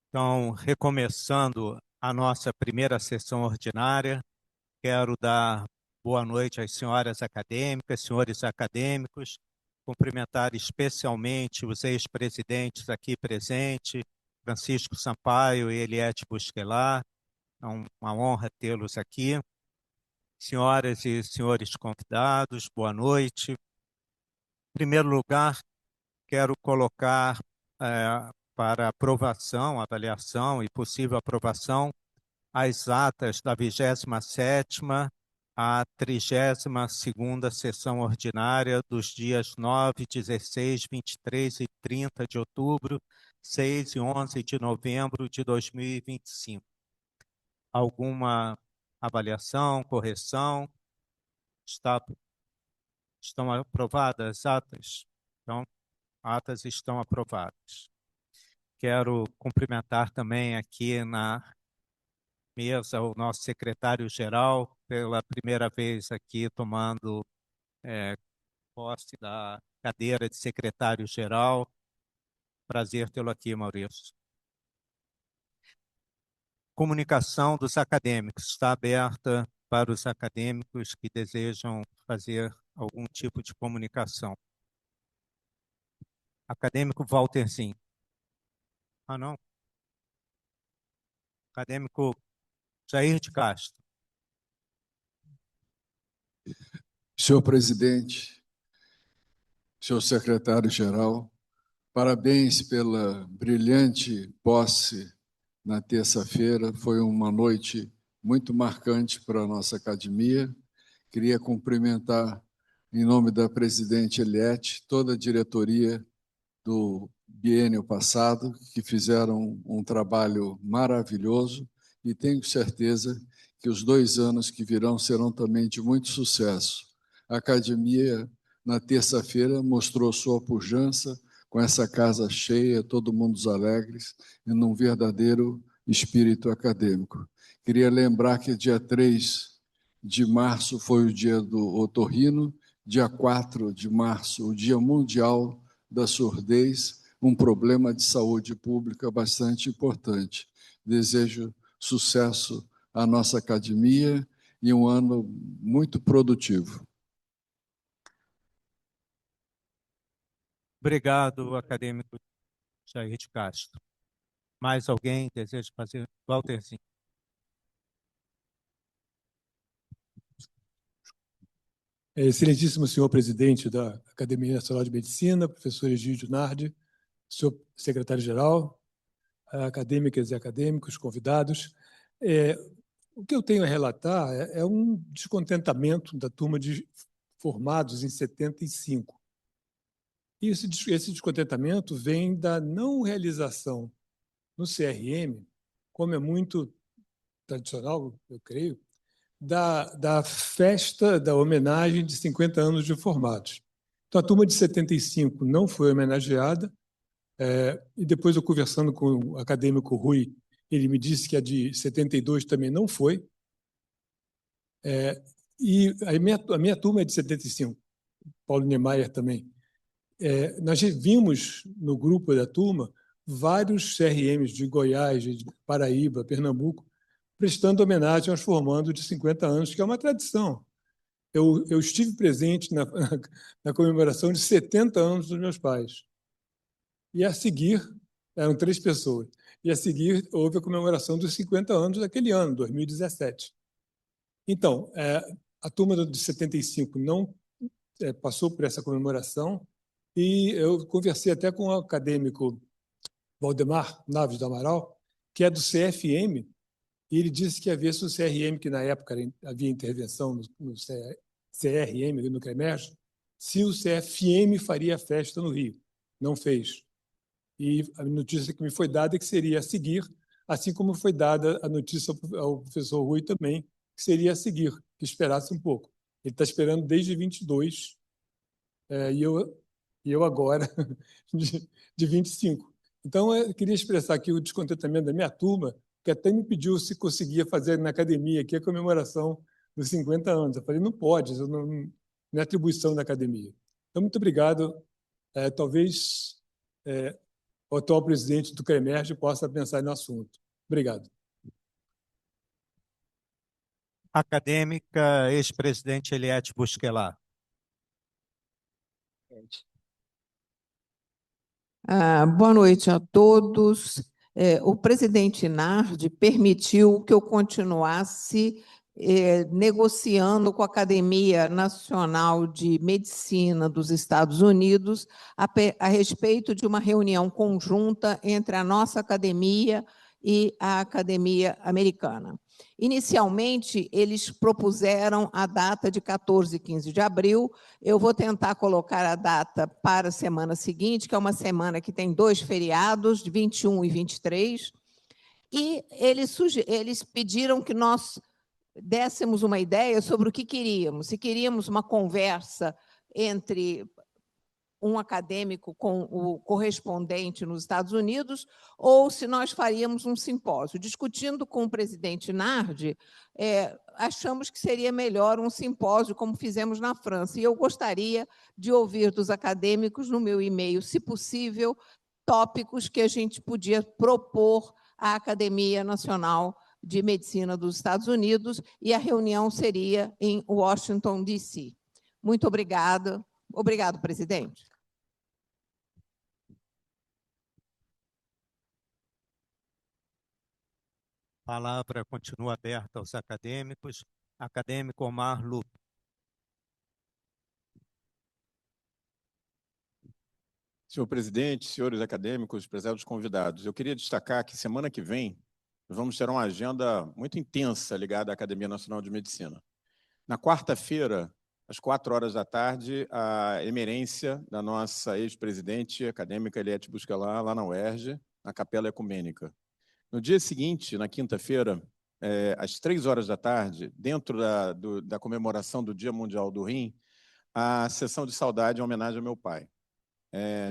Então, recomeçando a nossa primeira sessão ordinária, quero dar boa noite às senhoras acadêmicas, senhores acadêmicos, cumprimentar especialmente os ex-presidentes aqui presentes, Francisco Sampaio e Eliette Busquelar. É uma honra tê-los aqui. Senhoras e senhores convidados, boa noite. Em primeiro lugar, quero colocar para aprovação, avaliação e possível aprovação as atas da 27ª à 32ª sessão ordinária dos dias 9, 16, 23 e 30 de outubro, 6 e 11 de novembro de 2025. Alguma avaliação, correção? Estão aprovadas as atas? Então, atas estão aprovadas. Quero cumprimentar também aqui na mesa o nosso secretário-geral, pela primeira vez aqui tomando posse da cadeira de secretário-geral. Prazer tê-lo aqui, Maurício. Comunicação dos acadêmicos está aberta para os acadêmicos que desejam fazer algum tipo de comunicação. Acadêmico Walterzinho. Ah, não. Acadêmico Jair de Castro. Senhor presidente, senhor secretário-geral, parabéns pela brilhante posse na terça-feira. Foi uma noite muito marcante para a nossa academia. Queria cumprimentar, em nome da presidente Eliette, toda a diretoria do biênio passado, que fizeram um trabalho maravilhoso, e tenho certeza que os 2 anos que virão serão também de muito sucesso. A academia, na terça-feira, mostrou sua pujança, com essa casa cheia, todo mundo alegres, e num verdadeiro espírito acadêmico. Queria lembrar que dia 3 de março foi o dia do otorrino, dia 4 de março, o Dia Mundial da Surdez, um problema de saúde pública bastante importante. Desejo sucesso à nossa academia e um ano muito produtivo. Obrigado, acadêmico Jair de Castro. Mais alguém deseja fazer? Walterzinho. Excelentíssimo senhor presidente da Academia Nacional de Medicina, professor Egídio Nardi, senhor secretário-geral, acadêmicas e acadêmicos, convidados. O que eu tenho a relatar é um descontentamento da turma de formados em 75. E esse descontentamento vem da não realização no CRM, como é muito tradicional, eu creio, da festa, da homenagem de 50 anos de formados. Então, a turma de 75 não foi homenageada, e depois eu conversando com o acadêmico Rui, ele me disse que a de 72 também não foi, e a minha turma é de 75, Paulo Niemeyer também. Nós vimos no grupo da turma vários CRMs de Goiás, de Paraíba, Pernambuco, prestando homenagem aos formandos de 50 anos, que é uma tradição. Eu estive presente na comemoração de 70 anos dos meus pais. E a seguir, eram 3 pessoas, e a seguir houve a comemoração dos 50 anos daquele ano, 2017. Então, a turma de 75 não passou por essa comemoração, e eu conversei até com o acadêmico Valdemar Naves do Amaral, que é do CFM, e ele disse que havia o CRM, que na época havia intervenção no CRM, no CREMERG, se o CFM faria festa no Rio. Não fez. E a notícia que me foi dada é que seria a seguir, assim como foi dada a notícia ao professor Rui também, que seria a seguir, que esperasse um pouco. Ele está esperando desde 22, e eu agora, de 25. Então, eu queria expressar aqui o descontentamento da minha turma, que até me pediu se conseguia fazer na academia aqui a comemoração dos 50 anos. Eu falei, não pode, isso não é atribuição da academia. Então, muito obrigado. Talvez o atual presidente do CREMERGE possa pensar no assunto. Obrigado. Acadêmica, ex-presidente Eliette Busquelar. Boa noite a todos. O presidente Nardi permitiu que eu continuasse negociando com a Academia Nacional de Medicina dos Estados Unidos a respeito de uma reunião conjunta entre a nossa academia e a Academia Americana. Inicialmente, eles propuseram a data de 14 e 15 de abril. Eu vou tentar colocar a data para a semana seguinte, que é uma semana que tem 2 feriados, de 21 e 23, e eles pediram que nós dessemos uma ideia sobre o que queríamos. Se queríamos uma conversa entre um acadêmico com o correspondente nos Estados Unidos, ou se nós faríamos um simpósio. Discutindo com o presidente Nardi, achamos que seria melhor um simpósio, como fizemos na França. E eu gostaria de ouvir dos acadêmicos, no meu e-mail, se possível, tópicos que a gente podia propor à Academia Nacional de Medicina dos Estados Unidos, e a reunião seria em Washington, D.C. Muito obrigada. Obrigado, presidente. A palavra continua aberta aos acadêmicos. Acadêmico Omar Lupe. Senhor presidente, senhores acadêmicos, prezados convidados, eu queria destacar que semana que vem nós vamos ter uma agenda muito intensa ligada à Academia Nacional de Medicina. Na quarta-feira, às 16h, a emerência da nossa ex-presidente acadêmica Eliette Busquelar, lá na UERJ, na Capela Ecumênica. No dia seguinte, na quinta-feira, às 15h, dentro da comemoração do Dia Mundial do Rim, a sessão de saudade em homenagem ao meu pai.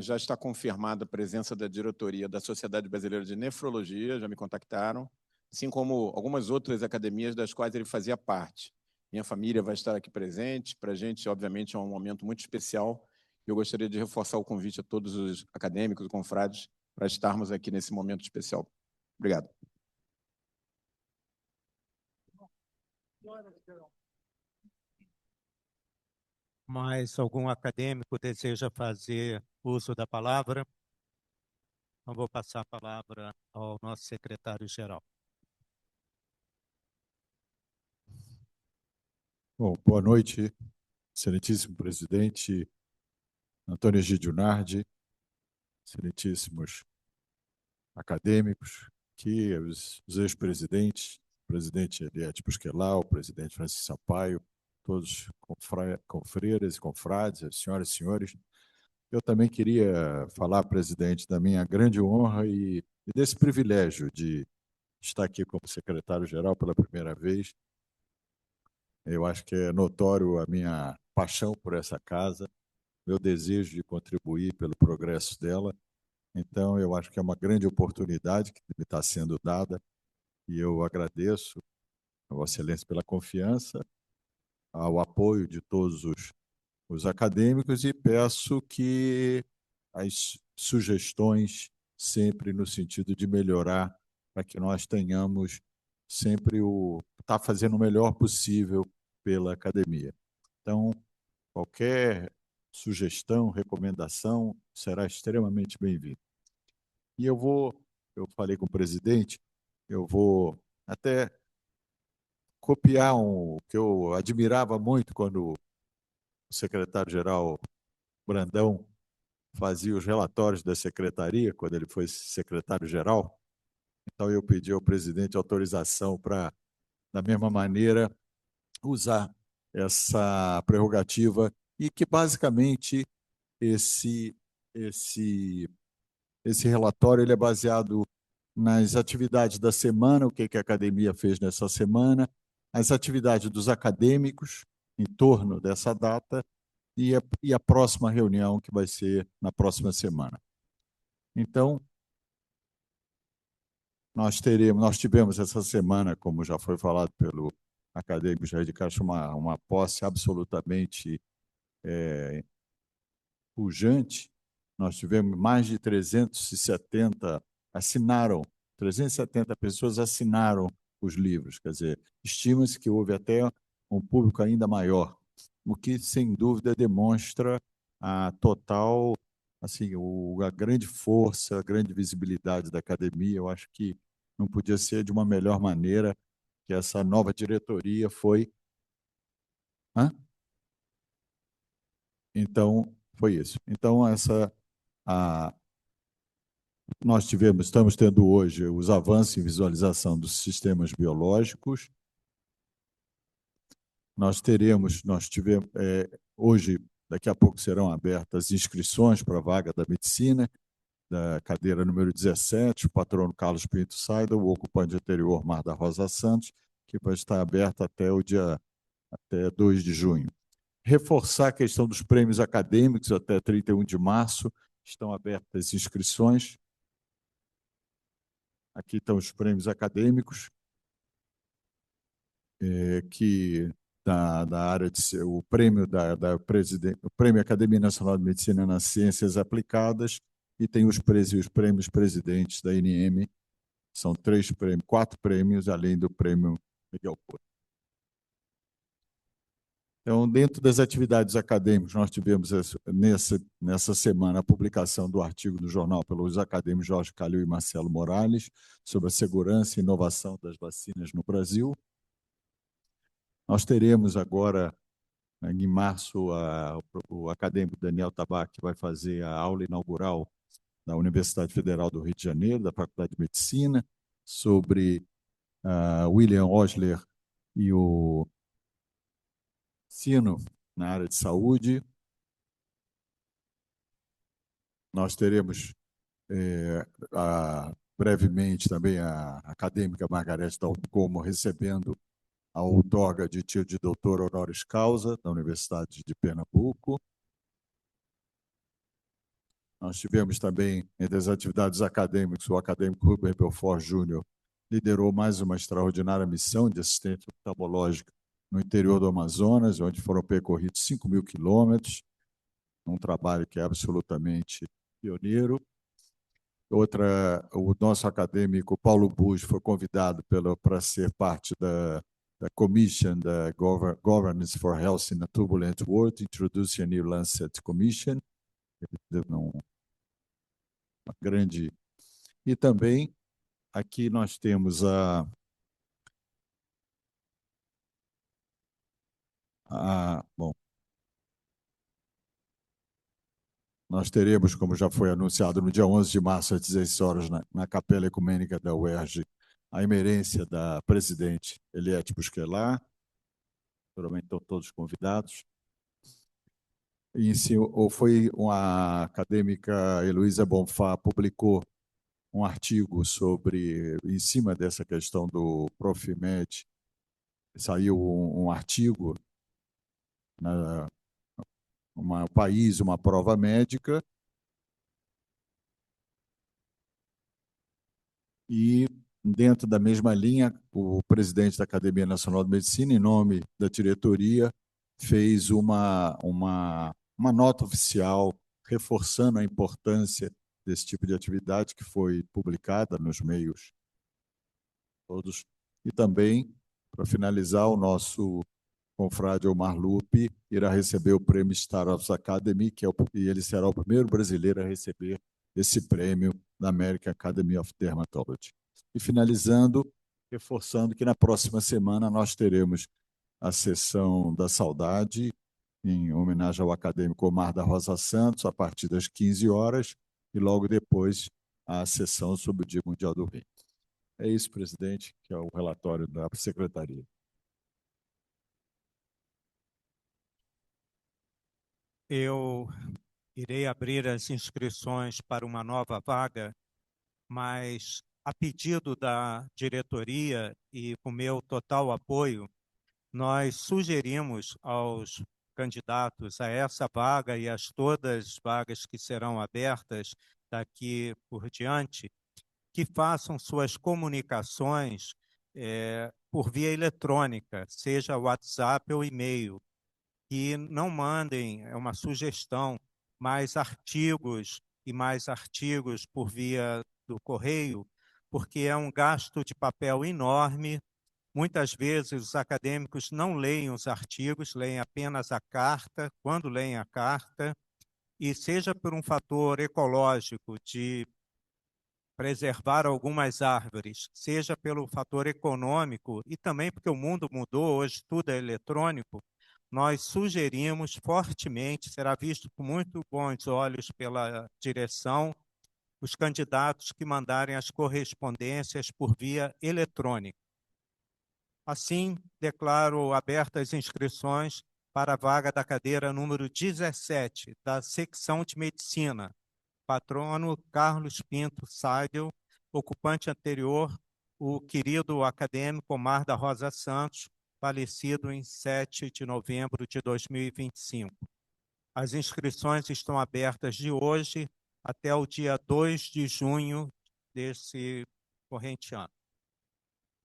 Já está confirmada a presença da diretoria da Sociedade Brasileira de Nefrologia, já me contactaram, assim como algumas outras academias das quais ele fazia parte. Minha família vai estar aqui presente, para a gente, obviamente, é um momento muito especial, e eu gostaria de reforçar o convite a todos os acadêmicos e confrades para estarmos aqui nesse momento especial. Obrigado. Mais algum acadêmico deseja fazer uso da palavra? Então, vou passar a palavra ao nosso secretário-geral. Bom, boa noite, excelentíssimo presidente Antônio Egídio Nardi, excelentíssimos acadêmicos, que os ex-presidentes, o presidente Eliette Busquelar, o presidente Francisco Sampaio, todos confreiras e confrades, senhoras e senhores. Eu também queria falar, presidente, da minha grande honra e desse privilégio de estar aqui como secretário-geral pela primeira vez. Eu acho que é notório a minha paixão por essa casa, meu desejo de contribuir pelo progresso dela. Então, eu acho que é uma grande oportunidade que me está sendo dada, e eu agradeço a Vossa Excelência pela confiança, ao apoio de todos os acadêmicos, e peço que as sugestões sempre no sentido de melhorar, para que nós tenhamos sempre estar fazendo o melhor possível pela academia. Então, qualquer sugestão, recomendação será extremamente bem-vinda. E eu falei com o presidente, eu vou até copiar o que eu admirava muito quando o secretário-geral Brandão fazia os relatórios da secretaria, quando ele foi secretário-geral. Então, eu pedi ao presidente autorização para, da mesma maneira, usar essa prerrogativa, e que, basicamente, esse relatório ele é baseado nas atividades da semana, o que a academia fez nessa semana, as atividades dos acadêmicos em torno dessa data, e a próxima reunião, que vai ser na próxima semana. Então, nós tivemos essa semana, como já foi falado pelo acadêmico Jair de Castro, uma posse absolutamente pujante. Nós tivemos mais de 370 pessoas assinaram os livros, quer dizer, estima-se que houve até um público ainda maior, o que, sem dúvida, demonstra a total, assim, a grande força, a grande visibilidade da academia. Eu acho que não podia ser de uma melhor maneira que essa nova diretoria foi. Então, foi isso. Então, nós estamos tendo hoje os avanços em visualização dos sistemas biológicos. Nós tivemos, hoje, daqui a pouco serão abertas inscrições para a vaga da medicina, da cadeira número 17, o patrono Carlos Pinto Saida, o ocupante anterior, Mar da Rosa Santos, que vai estar aberta até 2 de junho. Reforçar a questão dos prêmios acadêmicos até 31 de março, estão abertas as inscrições. Aqui estão os prêmios acadêmicos, que da área o prêmio o prêmio Academia Nacional de Medicina nas Ciências Aplicadas, e tem os prêmios presidentes da ANM, são 4 prêmios, além do prêmio Miguel Couto. Então, dentro das atividades acadêmicas, nós tivemos nessa semana a publicação do artigo do jornal pelos acadêmicos Jorge Calil e Marcelo Morales sobre a segurança e inovação das vacinas no Brasil. Nós teremos agora, em março, o acadêmico Daniel Tabac vai fazer a aula inaugural da Universidade Federal do Rio de Janeiro, da Faculdade de Medicina, sobre William Osler e o Sino na área de saúde. Nós teremos brevemente também a acadêmica Margarete Dalcomo recebendo a outorga de tio de doutor honoris causa da Universidade de Pernambuco. Nós tivemos também, entre as atividades acadêmicas, o acadêmico Rubem Belfort Júnior liderou mais uma extraordinária missão de assistência oftalmológica no interior do Amazonas, onde foram percorridos 5.000 quilômetros, um trabalho que é absolutamente pioneiro. O nosso acadêmico Paulo Bush foi convidado para ser parte da Commission, da Governance for Health in a Turbulent World, Introducing a New Lancet Commission, uma grande. E também aqui nós temos bom, nós teremos, como já foi anunciado, no dia 11 de março, às 16 horas, na Capela Ecumênica da UERJ, a emerência da presidente Eliette Busquelar. Naturalmente, estão todos convidados. Foi uma acadêmica, Heloísa Bonfá, publicou um artigo em cima dessa questão do Profimed. Saiu um artigo país, uma prova médica, e dentro da mesma linha, o presidente da Academia Nacional de Medicina, em nome da diretoria, fez uma nota oficial reforçando a importância desse tipo de atividade, que foi publicada nos meios todos. E também, para finalizar, o nosso confrade Omar Lupe irá receber o prêmio Startups Academy, e ele será o primeiro brasileiro a receber esse prêmio da American Academy of Dermatology. E finalizando, reforçando que na próxima semana nós teremos a sessão da saudade, em homenagem ao acadêmico Omar da Rosa Santos, a partir das 15 horas, e logo depois a sessão sobre o Dia Mundial do Rim. É isso, presidente, que é o relatório da secretaria. Eu irei abrir as inscrições para uma nova vaga, mas, a pedido da diretoria e com meu total apoio, nós sugerimos aos candidatos a essa vaga e as todas as vagas que serão abertas daqui por diante, que façam suas comunicações por via eletrônica, seja WhatsApp ou e-mail, que não mandem, é uma sugestão, mais artigos por via do correio, porque é um gasto de papel enorme. Muitas vezes os acadêmicos não leem os artigos, leem apenas a carta, quando leem a carta, e seja por um fator ecológico de preservar algumas árvores, seja pelo fator econômico e também porque o mundo mudou, hoje tudo é eletrônico, nós sugerimos fortemente, será visto com muito bons olhos pela direção, os candidatos que mandarem as correspondências por via eletrônica. Assim, declaro abertas as inscrições para a vaga da cadeira número 17, da secção de Medicina. Patrono Carlos Pinto Seidel, ocupante anterior, o querido acadêmico Omar da Rosa Santos, falecido em 7 de novembro de 2025. As inscrições estão abertas de hoje até o dia 2 de junho desse corrente ano.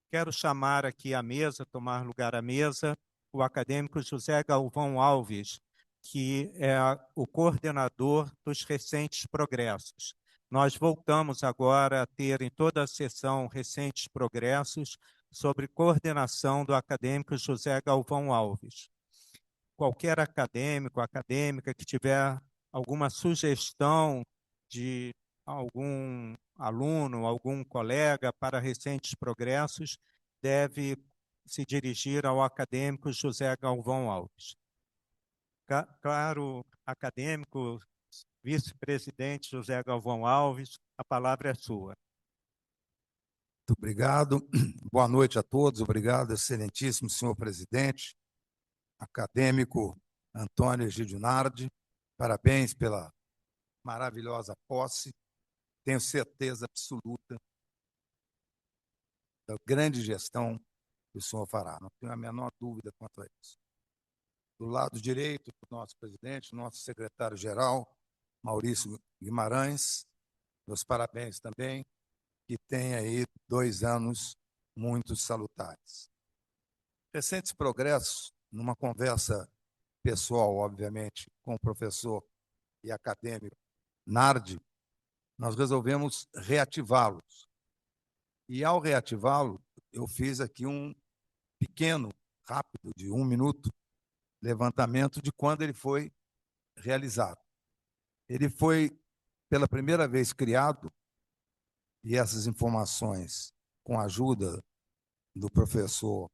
Quero chamar aqui à mesa, tomar lugar à mesa, o acadêmico José Galvão Alves, que é o coordenador dos recentes progressos. Nós voltamos agora a ter em toda a sessão recentes progressos sobre coordenação do acadêmico José Galvão Alves. Qualquer acadêmico, acadêmica que tiver alguma sugestão de algum aluno, algum colega para recentes progressos, deve se dirigir ao acadêmico José Galvão Alves. Claro, acadêmico, vice-presidente José Galvão Alves, a palavra é sua. Muito obrigado. Boa noite a todos. Obrigado, excelentíssimo senhor presidente, acadêmico Antônio Egídio Nardi. Parabéns pela maravilhosa posse. Tenho certeza absoluta da grande gestão que o senhor fará. Não tenho a menor dúvida quanto a isso. Do lado direito do nosso presidente, nosso secretário-geral, Maurício Guimarães, meus parabéns também, que tem aí 2 anos muito salutares. Recentes progressos, numa conversa pessoal, obviamente, com o professor e acadêmico Nardi, nós resolvemos reativá-los. E, ao reativá-lo, eu fiz aqui um pequeno, rápido, de 1 minuto, levantamento de quando ele foi realizado. Ele foi, pela primeira vez, criado, e essas informações, com a ajuda do professor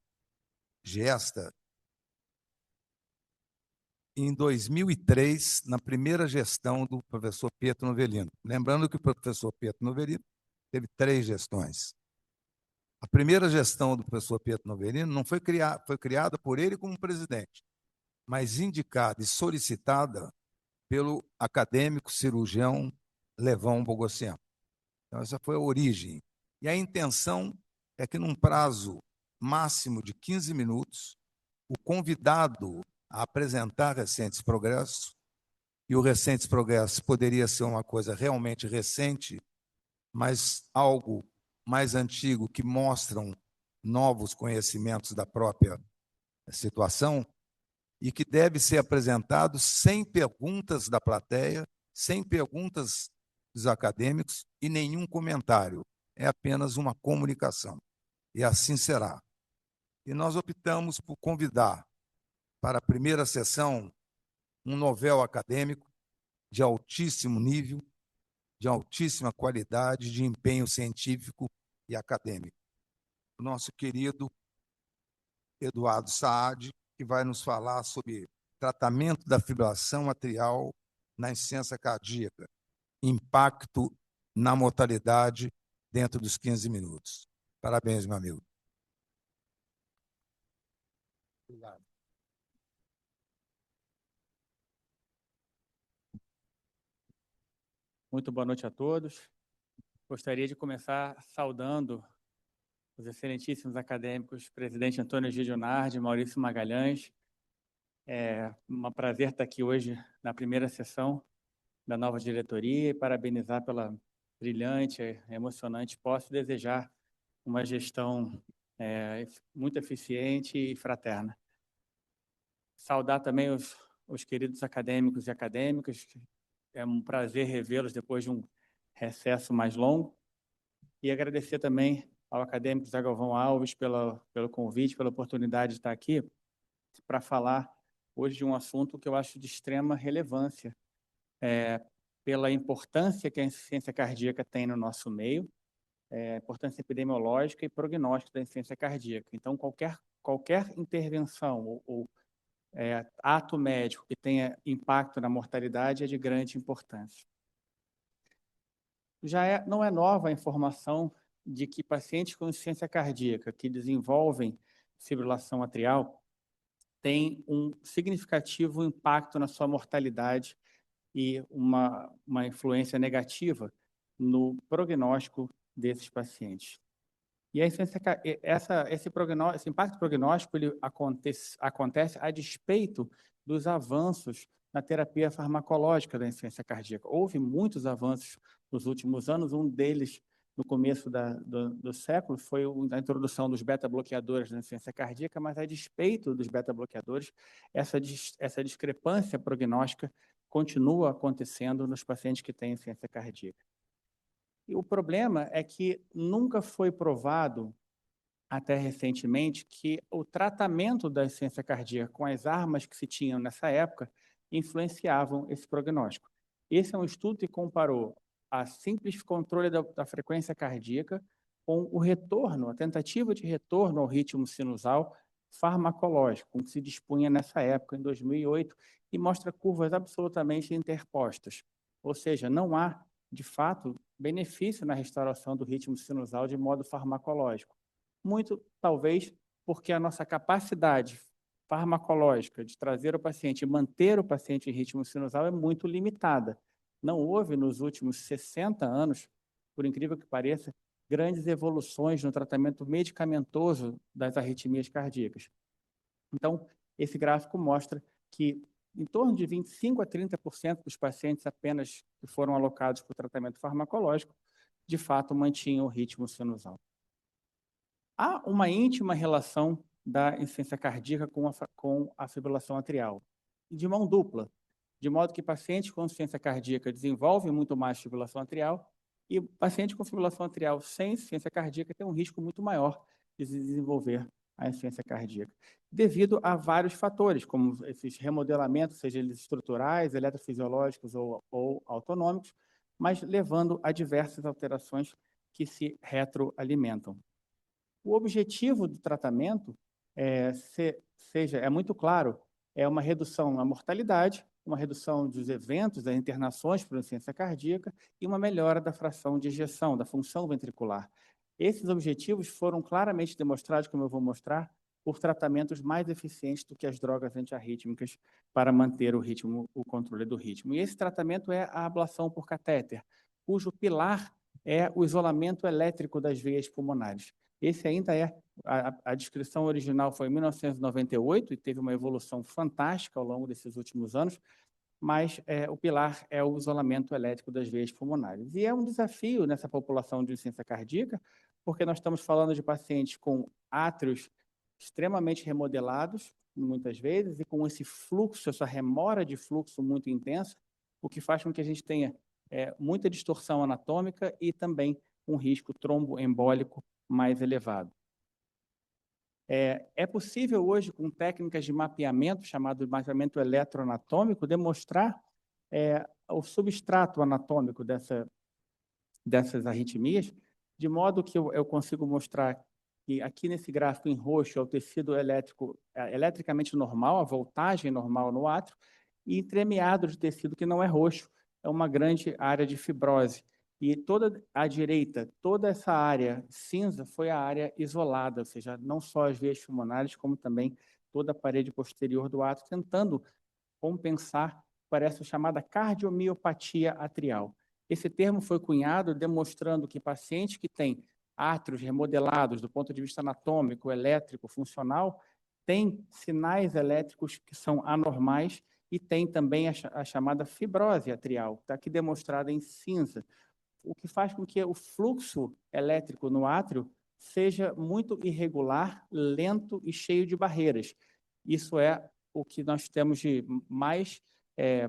Gesta, em 2003, na primeira gestão do professor Pietro Novelino. Lembrando que o professor Pietro Novelino teve 3 gestões. A primeira gestão do professor Pietro Novelino não foi criada por ele como presidente, mas indicada e solicitada pelo acadêmico cirurgião Levão Bogossian. Então, essa foi a origem. E a intenção é que, num prazo máximo de 15 minutos, o convidado a apresentar recentes progressos, e o recentes progressos poderia ser uma coisa realmente recente, mas algo mais antigo que mostram novos conhecimentos da própria situação, e que deve ser apresentado sem perguntas da plateia, sem perguntas dos acadêmicos e nenhum comentário. É apenas uma comunicação. E assim será. E nós optamos por convidar para a primeira sessão um novel acadêmico de altíssimo nível, de altíssima qualidade, de empenho científico e acadêmico. O nosso querido Eduardo Saad, que vai nos falar sobre tratamento da fibrilação atrial na insuficiência cardíaca, impacto na mortalidade dentro dos 15 minutos. Parabéns, meu amigo. Obrigado. Muito boa noite a todos. Gostaria de começar saudando os excelentíssimos acadêmicos, presidente Antônio Egídio Nardi, Maurício Magalhães. É um prazer estar aqui hoje na primeira sessão da nova diretoria e parabenizar pela brilhante, emocionante, posso desejar uma gestão muito eficiente e fraterna. Saudar também os queridos acadêmicos e acadêmicas, é um prazer revê-los depois de um recesso mais longo, e agradecer também ao acadêmico Zé Galvão Alves pelo convite, pela oportunidade de estar aqui para falar hoje de um assunto que eu acho de extrema relevância, pela importância que a insuficiência cardíaca tem no nosso meio, importância epidemiológica e prognóstico da insuficiência cardíaca. Então, qualquer intervenção ou ato médico que tenha impacto na mortalidade é de grande importância. Não é nova a informação de que pacientes com insuficiência cardíaca que desenvolvem fibrilação atrial têm um significativo impacto na sua mortalidade e uma influência negativa no prognóstico desses pacientes. E esse impacto prognóstico ele acontece a despeito dos avanços na terapia farmacológica da insuficiência cardíaca. Houve muitos avanços nos últimos anos, um deles no começo do século foi a introdução dos beta-bloqueadores da insuficiência cardíaca, mas a despeito dos beta-bloqueadores, essa discrepância prognóstica continua acontecendo nos pacientes que têm insuficiência cardíaca. E o problema é que nunca foi provado, até recentemente, que o tratamento da insuficiência cardíaca com as armas que se tinham nessa época influenciavam esse prognóstico. Esse é um estudo que comparou a simples controle da frequência cardíaca com o retorno, a tentativa de retorno ao ritmo sinusal farmacológico, com que se dispunha nessa época, em 2008, e mostra curvas absolutamente interpostas. Ou seja, não há, de fato, benefício na restauração do ritmo sinusal de modo farmacológico. Muito, talvez, porque a nossa capacidade farmacológica de trazer o paciente e manter o paciente em ritmo sinusal é muito limitada. Não houve, nos últimos 60 anos, por incrível que pareça, grandes evoluções no tratamento medicamentoso das arritmias cardíacas. Então, esse gráfico mostra que em torno de 25% a 30% dos pacientes apenas que foram alocados para o tratamento farmacológico, de fato, mantinham o ritmo sinusal. Há uma íntima relação da insuficiência cardíaca com a fibrilação atrial, de mão dupla, de modo que pacientes com insuficiência cardíaca desenvolvem muito mais fibrilação atrial e pacientes com fibrilação atrial sem insuficiência cardíaca têm um risco muito maior de desenvolver a insuficiência cardíaca, devido a vários fatores, como esses remodelamentos, seja eles estruturais, eletrofisiológicos ou autonômicos, mas levando a diversas alterações que se retroalimentam. O objetivo do tratamento é muito claro, é uma redução na mortalidade, uma redução dos eventos, das internações por insuficiência cardíaca e uma melhora da fração de ejeção, da função ventricular. Esses objetivos foram claramente demonstrados, como eu vou mostrar, por tratamentos mais eficientes do que as drogas antiarrítmicas para manter o controle do ritmo. E esse tratamento é a ablação por catéter, cujo pilar é o isolamento elétrico das veias pulmonares. Esse ainda a descrição original foi em 1998 e teve uma evolução fantástica ao longo desses últimos anos, mas o pilar é o isolamento elétrico das veias pulmonares. E é um desafio nessa população de insuficiência cardíaca, porque nós estamos falando de pacientes com átrios extremamente remodelados, muitas vezes, e com esse fluxo, essa remora de fluxo muito intensa, o que faz com que a gente tenha muita distorção anatômica e também um risco tromboembólico mais elevado. É possível hoje, com técnicas de mapeamento, chamado de mapeamento eletroanatômico, demonstrar o substrato anatômico dessas arritmias, de modo que eu consigo mostrar que aqui nesse gráfico em roxo é o tecido elétrico eletricamente normal, a voltagem normal no átrio, e entremeado de tecido que não é roxo, é uma grande área de fibrose. E toda à direita, toda essa área cinza foi a área isolada, ou seja, não só as veias pulmonares, como também toda a parede posterior do átrio, tentando compensar por essa chamada cardiomiopatia atrial. Esse termo foi cunhado demonstrando que pacientes que têm átrios remodelados do ponto de vista anatômico, elétrico, funcional, têm sinais elétricos que são anormais e tem também a chamada fibrose atrial, que está aqui demonstrada em cinza. o que faz com que o fluxo elétrico no átrio seja muito irregular, lento e cheio de barreiras. Isso é o que nós temos de mais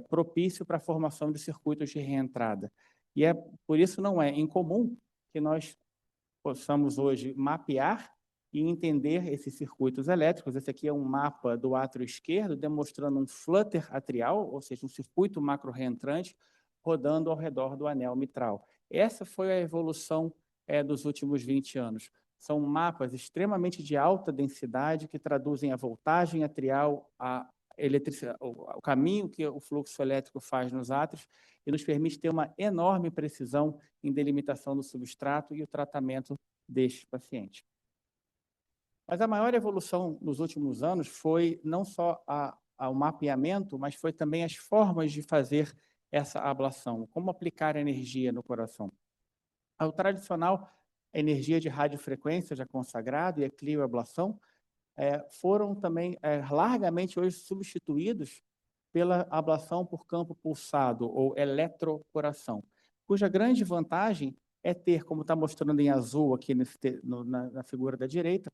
propício para a formação de circuitos de reentrada. E por isso não é incomum que nós possamos hoje mapear e entender esses circuitos elétricos. Esse aqui é um mapa do átrio esquerdo, demonstrando um flutter atrial, ou seja, um circuito macro-reentrante, rodando ao redor do anel mitral. Essa foi a evolução dos últimos 20 anos. São mapas extremamente de alta densidade que traduzem a voltagem atrial, o caminho que o fluxo elétrico faz nos átrios e nos permite ter uma enorme precisão em delimitação do substrato e o tratamento destes pacientes. Mas a maior evolução nos últimos anos foi não só o mapeamento, mas foi também as formas de fazer essa ablação, como aplicar energia no coração. O tradicional energia de radiofrequência já consagrado e a crioablação foram também largamente hoje substituídos pela ablação por campo pulsado ou eletrocoração, cuja grande vantagem é ter, como está mostrando em azul aqui na figura da direita,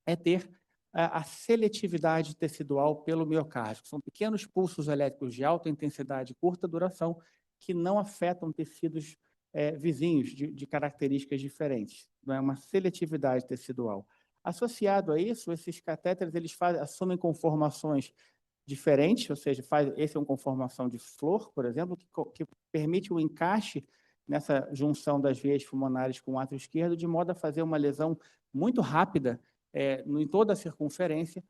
é ter a seletividade tecidual pelo miocárdio. São pequenos pulsos elétricos de alta intensidade e curta duração que não afetam tecidos vizinhos de características diferentes. Não é uma seletividade tecidual. Associado a isso, esses catéteres assumem conformações diferentes, ou seja, esse é uma conformação de flor, por exemplo, que permite o encaixe nessa junção das veias pulmonares com o átrio esquerdo, de modo a fazer uma lesão muito rápida em toda a circunferência,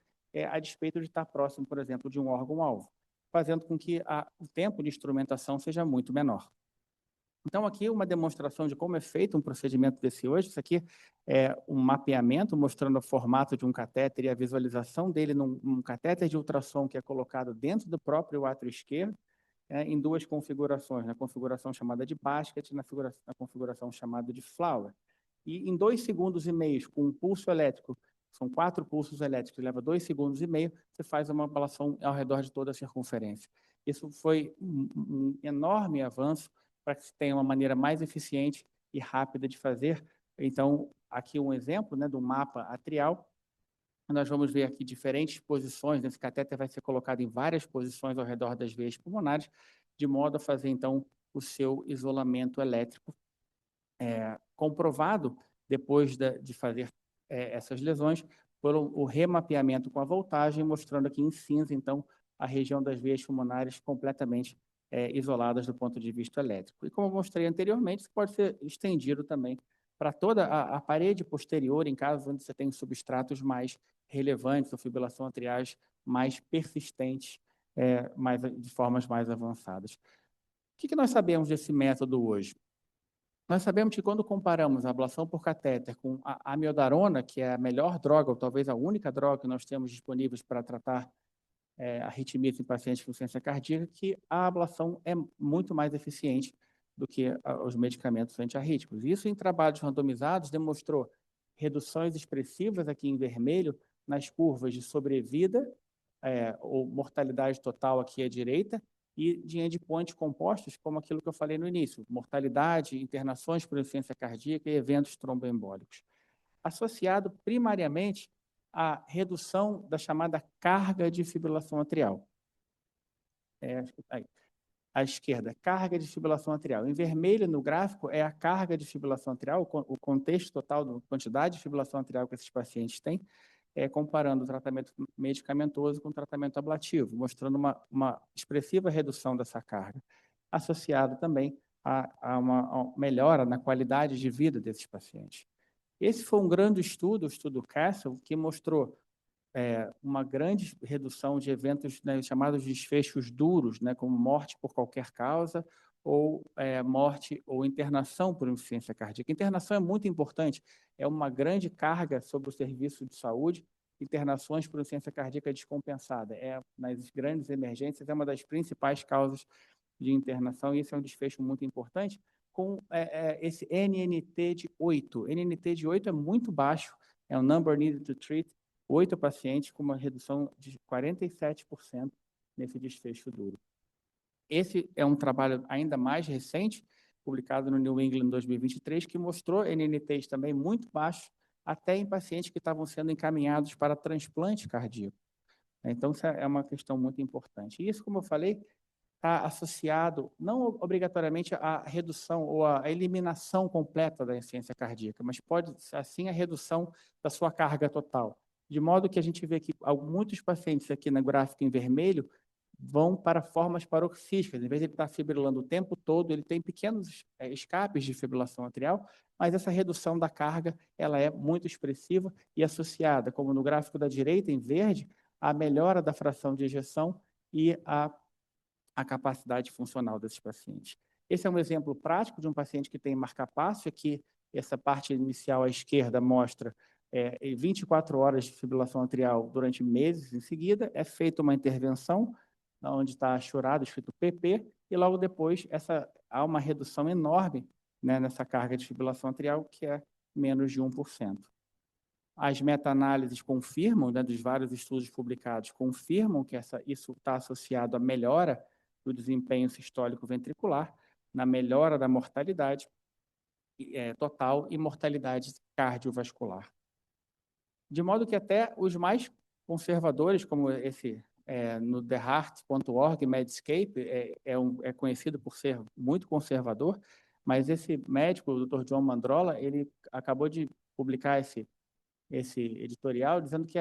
a despeito de estar próximo, por exemplo, de um órgão-alvo, fazendo com que o tempo de instrumentação seja muito menor. Então, aqui uma demonstração de como é feito um procedimento desse hoje. Isso aqui é um mapeamento mostrando o formato de um catéter e a visualização dele num catéter de ultrassom que é colocado dentro do próprio átrio esquerdo, em duas configurações, na configuração chamada de basket e na configuração chamada de flower. E em 2,5 segundos, com um pulso elétrico, são 4 pulsos elétricos, leva 2,5 segundos, você faz uma ablação ao redor de toda a circunferência. Isso foi um enorme avanço para que se tenha uma maneira mais eficiente e rápida de fazer. Então, aqui um exemplo do mapa atrial. Nós vamos ver aqui diferentes posições. Esse catéter vai ser colocado em várias posições ao redor das veias pulmonares, de modo a fazer, então, o seu isolamento elétrico comprovado, depois de fazer essas lesões, por o remapeamento com a voltagem, mostrando aqui em cinza, então, a região das veias pulmonares completamente isoladas do ponto de vista elétrico. E como eu mostrei anteriormente, isso pode ser estendido também para toda a parede posterior, em casos onde você tem substratos mais relevantes, ou fibrilação atriais mais persistentes, de formas mais avançadas. O que nós sabemos desse método hoje? Nós sabemos que quando comparamos a ablação por catéter com a amiodarona, que é a melhor droga, ou talvez a única droga que nós temos disponíveis para tratar arritmias em pacientes com insuficiência cardíaca, que a ablação é muito mais eficiente do que os medicamentos antiarrítmicos. Isso, em trabalhos randomizados, demonstrou reduções expressivas aqui em vermelho nas curvas de sobrevida ou mortalidade total aqui à direita e de endpoints compostos, como aquilo que eu falei no início, mortalidade, internações por insuficiência cardíaca e eventos tromboembólicos, associado primariamente a redução da chamada carga de fibrilação atrial. À esquerda, carga de fibrilação atrial. Em vermelho, no gráfico, é a carga de fibrilação atrial, o contexto total da quantidade de fibrilação atrial que esses pacientes têm, comparando o tratamento medicamentoso com o tratamento ablativo, mostrando uma expressiva redução dessa carga, associado também a uma melhora na qualidade de vida desses pacientes. Esse foi um grande estudo, o estudo Castle, que mostrou uma grande redução de eventos chamados de desfechos duros, como morte por qualquer causa, ou morte ou internação por insuficiência cardíaca. Internação é muito importante, é uma grande carga sobre o serviço de saúde. Internações por insuficiência cardíaca descompensada, nas grandes emergências, é uma das principais causas de internação, e esse é um desfecho muito importante, com esse NNT de 8. NNT de 8 é muito baixo, é o Number Needed to Treat, 8 pacientes com uma redução de 47% nesse desfecho duro. Esse é um trabalho ainda mais recente, publicado no New England em 2023, que mostrou NNTs também muito baixos, até em pacientes que estavam sendo encaminhados para transplante cardíaco. Então, isso é uma questão muito importante. E isso, como eu falei, está associado não obrigatoriamente à redução ou à eliminação completa da insuficiência cardíaca, mas pode, assim, a redução da sua carga total. De modo que a gente vê que muitos pacientes aqui no gráfico em vermelho vão para formas paroxísticas. Em vez de ele estar fibrilando o tempo todo, ele tem pequenos escapes de fibrilação atrial, mas essa redução da carga ela é muito expressiva e associada, como no gráfico da direita, em verde, à melhora da fração de ejeção e a capacidade funcional desses pacientes. Esse é um exemplo prático de um paciente que tem marcapasso. Aqui, essa parte inicial à esquerda mostra 24 horas de fibrilação atrial durante meses em seguida. É feita uma intervenção, onde está churado, escrito PP, e logo depois há uma redução enorme, né, nessa carga de fibrilação atrial, que é menos de 1%. As meta-análises confirmam, né, dos vários estudos publicados, confirmam que isso está associado à melhora do desempenho sistólico ventricular, na melhora da mortalidade total e mortalidade cardiovascular. De modo que até os mais conservadores, como esse no theheart.org, Medscape, é conhecido por ser muito conservador, mas esse médico, o Dr. John Mandrola, ele acabou de publicar esse editorial dizendo que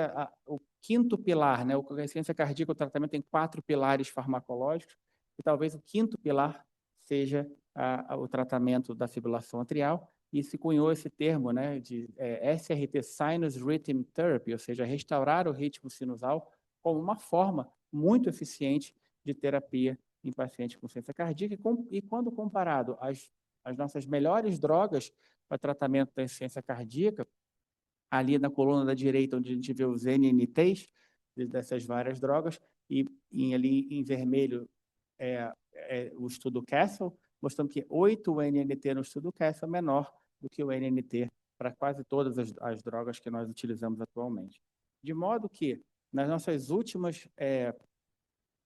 o quinto pilar, né, a insuficiência cardíaca, o tratamento tem 4 pilares farmacológicos, e talvez o quinto pilar seja o tratamento da fibrilação atrial, e se cunhou esse termo, né, de SRT, Sinus Rhythm Therapy, ou seja, restaurar o ritmo sinusal como uma forma muito eficiente de terapia em pacientes com insuficiência cardíaca, e quando comparado às nossas melhores drogas para tratamento da insuficiência cardíaca, ali na coluna da direita, onde a gente vê os NNTs dessas várias drogas, e ali em vermelho o estudo Castle, mostrando que 8 NNT no estudo Castle é menor do que o NNT para quase todas as drogas que nós utilizamos atualmente. De modo que, nas nossas últimas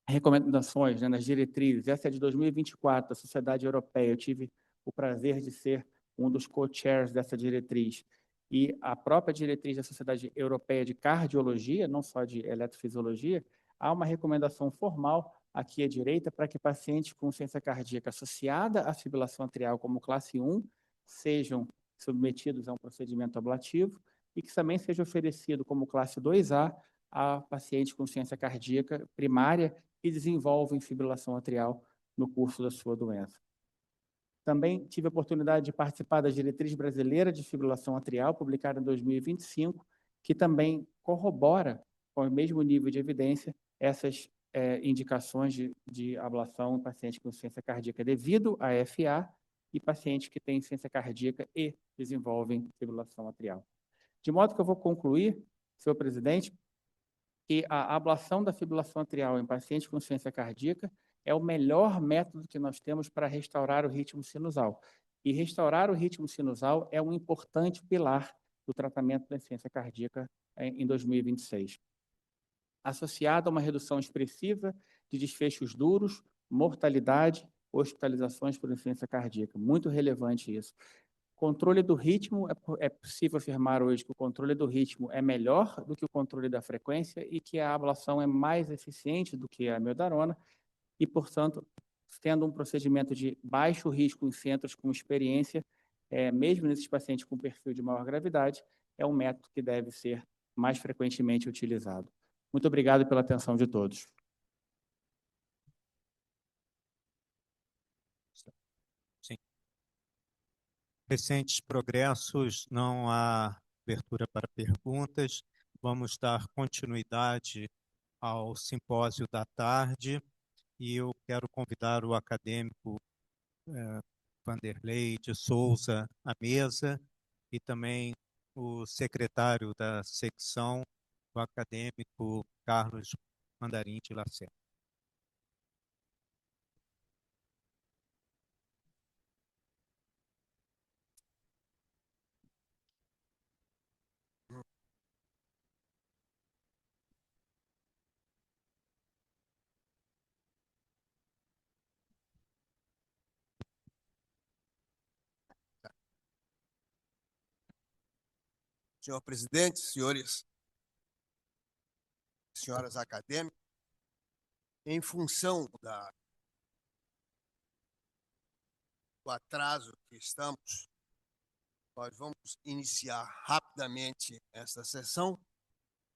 recomendações, né, nas diretrizes, essa é de 2024, da Sociedade Europeia, eu tive o prazer de ser um dos co-chairs dessa diretriz, e a própria diretriz da Sociedade Europeia de Cardiologia, não só de eletrofisiologia, há uma recomendação formal aqui à direita para que pacientes com insuficiência cardíaca associada à fibrilação atrial como classe 1 sejam submetidos a um procedimento ablativo e que também seja oferecido como classe 2A a pacientes com insuficiência cardíaca primária que desenvolvem fibrilação atrial no curso da sua doença. Também tive a oportunidade de participar da diretriz brasileira de fibrilação atrial, publicada em 2025, que também corrobora, com o mesmo nível de evidência, essas indicações de ablação em pacientes com insuficiência cardíaca devido a FA e pacientes que têm insuficiência cardíaca e desenvolvem fibrilação atrial. De modo que eu vou concluir, senhor presidente, que a ablação da fibrilação atrial em pacientes com insuficiência cardíaca é o melhor método que nós temos para restaurar o ritmo sinusal. E restaurar o ritmo sinusal é um importante pilar do tratamento da insuficiência cardíaca em 2026. Associado a uma redução expressiva de desfechos duros, mortalidade, hospitalizações por insuficiência cardíaca. Muito relevante isso. Controle do ritmo, é possível afirmar hoje que o controle do ritmo é melhor do que o controle da frequência e que a ablação é mais eficiente do que a amiodarona e, portanto, tendo um procedimento de baixo risco em centros com experiência, mesmo nesses pacientes com perfil de maior gravidade, é um método que deve ser mais frequentemente utilizado. Muito obrigado pela atenção de todos. Sim. Recentes progressos, não há abertura para perguntas. Vamos dar continuidade ao simpósio da tarde e eu quero convidar o acadêmico Vanderlei de Souza à mesa e também o secretário da secção, o acadêmico Carlos Mandarim de Lacerda. Senhor presidente, senhores e senhoras acadêmicos, em função do atraso que estamos, nós vamos iniciar rapidamente esta sessão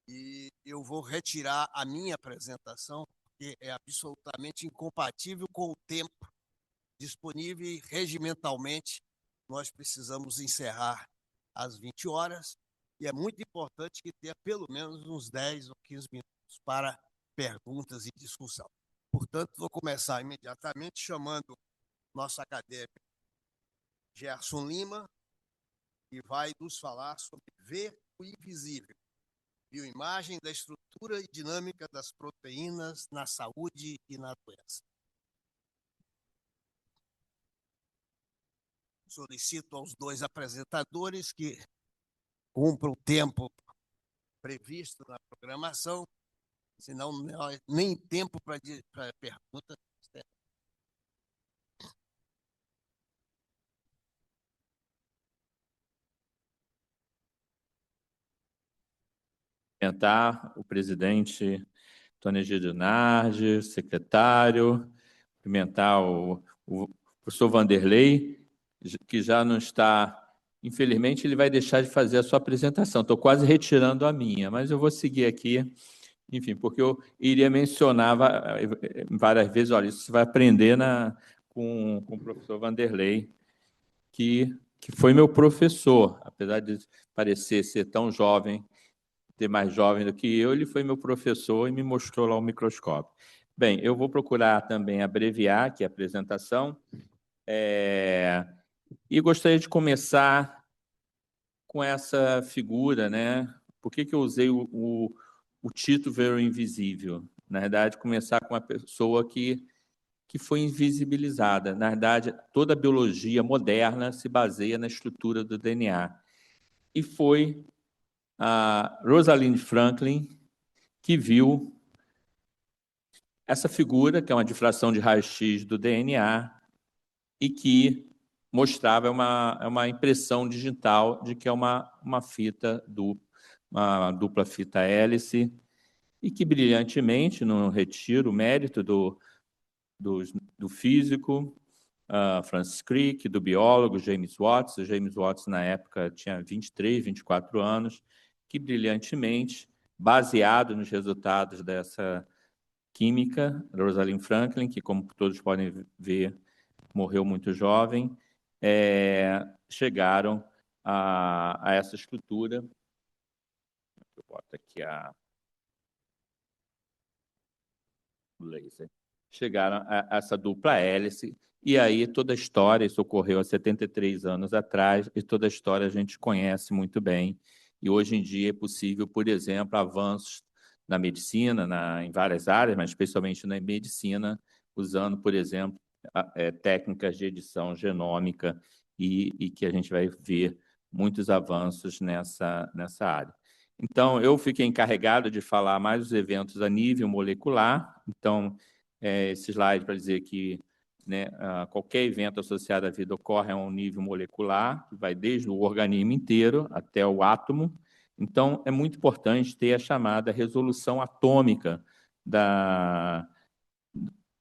e eu vou retirar a minha apresentação, porque é absolutamente incompatível com o tempo disponível e regimentalmente nós precisamos encerrar às 20 horas e é muito importante que tenha pelo menos uns 10 ou 15 minutos para perguntas e discussão. Portanto, vou começar imediatamente chamando nosso acadêmico Gerson Lima, que vai nos falar sobre ver o invisível, bioimagem da estrutura e dinâmica das proteínas na saúde e na doença. Solicito aos dois apresentadores que cumpram o tempo previsto na programação, senão nem tempo para pergunta. Cumprimentar o presidente Antônio Egídio Nardi, secretário, cumprimentar o professor Vanderlei, que já não está... Infelizmente, ele vai deixar de fazer a sua apresentação. Estou quase retirando a minha, mas eu vou seguir aqui, enfim, porque eu iria mencionar várias vezes, olha, isso você vai aprender com o professor Vanderlei, que foi meu professor, apesar de parecer ser tão jovem, ter mais jovem do que eu, ele foi meu professor e me mostrou lá o microscópio. Bem, eu vou procurar também abreviar aqui a apresentação, e gostaria de começar com essa figura, né? Por que eu usei o título Ver o Invisível? Na verdade, começar com uma pessoa que foi invisibilizada. Na verdade, toda a biologia moderna se baseia na estrutura do DNA. E foi a Rosalind Franklin que viu essa figura, que é uma difração de raio-x do DNA, e que mostrava uma impressão digital de que é uma fita dupla, uma dupla fita hélice, e que brilhantemente, não retiro o mérito do físico Francis Crick, do biólogo James Watts. O James Watts, na época, tinha 23, 24 anos, que brilhantemente, baseado nos resultados dessa química, Rosalind Franklin, que, como todos podem ver, morreu muito jovem, chegaram a essa estrutura. Eu boto aqui o laser. Chegaram a essa dupla hélice, e aí toda a história, isso ocorreu há 73 anos atrás, e toda a história a gente conhece muito bem, e hoje em dia é possível, por exemplo, avanços na medicina, em várias áreas, mas especialmente na medicina, usando, por exemplo, técnicas de edição genômica, e que a gente vai ver muitos avanços nessa área. Então, eu fiquei encarregado de falar mais dos eventos a nível molecular. Então, esse slide para dizer que, né, qualquer evento associado à vida ocorre a um nível molecular, que vai desde o organismo inteiro até o átomo. Então, é muito importante ter a chamada resolução atômica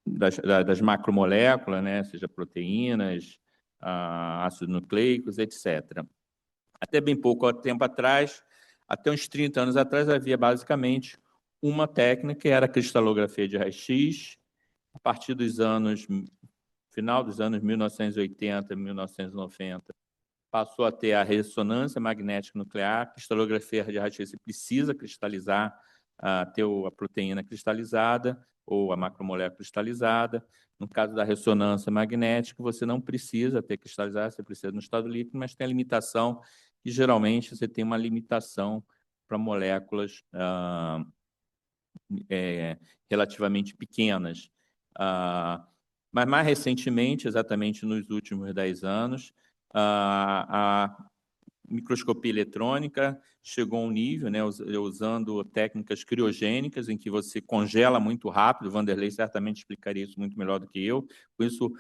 das macromoléculas, né, seja proteínas, ácidos nucleicos, etc. Até bem pouco tempo atrás, até uns 30 anos atrás, havia basicamente uma técnica, que era a cristalografia de raio-x. A partir dos final dos anos 1980, 1990, passou a ter a ressonância magnética nuclear. A cristalografia de raio-x precisa cristalizar, ter a proteína cristalizada ou a macromolécula cristalizada. No caso da ressonância magnética, você não precisa ter cristalizado, você precisa no estado líquido, mas tem a limitação, e geralmente você tem uma limitação para moléculas relativamente pequenas. Mas, mais recentemente, exatamente nos últimos 10 anos, a microscopia eletrônica chegou a um nível, né, usando técnicas criogênicas, em que você congela muito rápido. O Vanderlei certamente explicaria isso muito melhor do que eu. Com isso,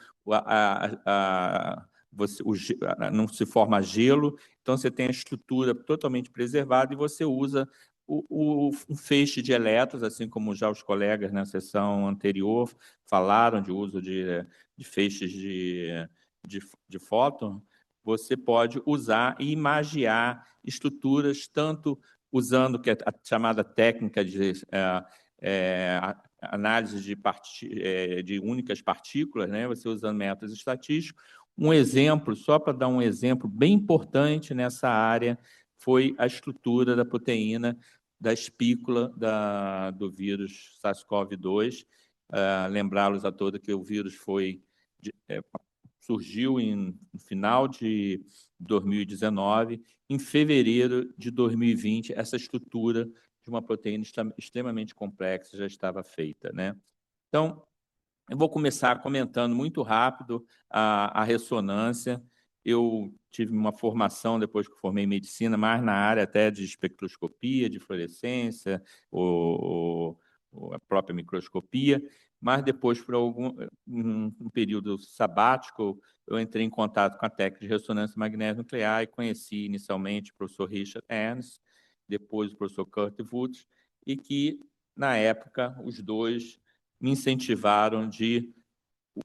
não se forma gelo, então você tem a estrutura totalmente preservada e você usa um feixe de elétrons, assim como já os colegas na sessão anterior falaram de uso de feixes de fóton, você pode usar e imagiar estruturas, tanto usando a chamada técnica de análise de únicas partículas, né? Você usando métodos estatísticos. Um exemplo, só para dar um exemplo bem importante nessa área, foi a estrutura da proteína da espícula do vírus SARS-CoV-2. Lembrá-los a todos que o vírus surgiu no final de 2019. Em fevereiro de 2020, essa estrutura de uma proteína extremamente complexa já estava feita, né? Então, eu vou começar comentando muito rápido a ressonância. Eu tive uma formação, depois que formei em medicina, mais na área até de espectroscopia, de fluorescência, ou a própria microscopia, mas depois, por um período sabático, eu entrei em contato com a técnica de ressonância magnética nuclear e conheci inicialmente o professor Richard Ernst, depois o professor Kurt Woods, e que, na época, os dois me incentivaram de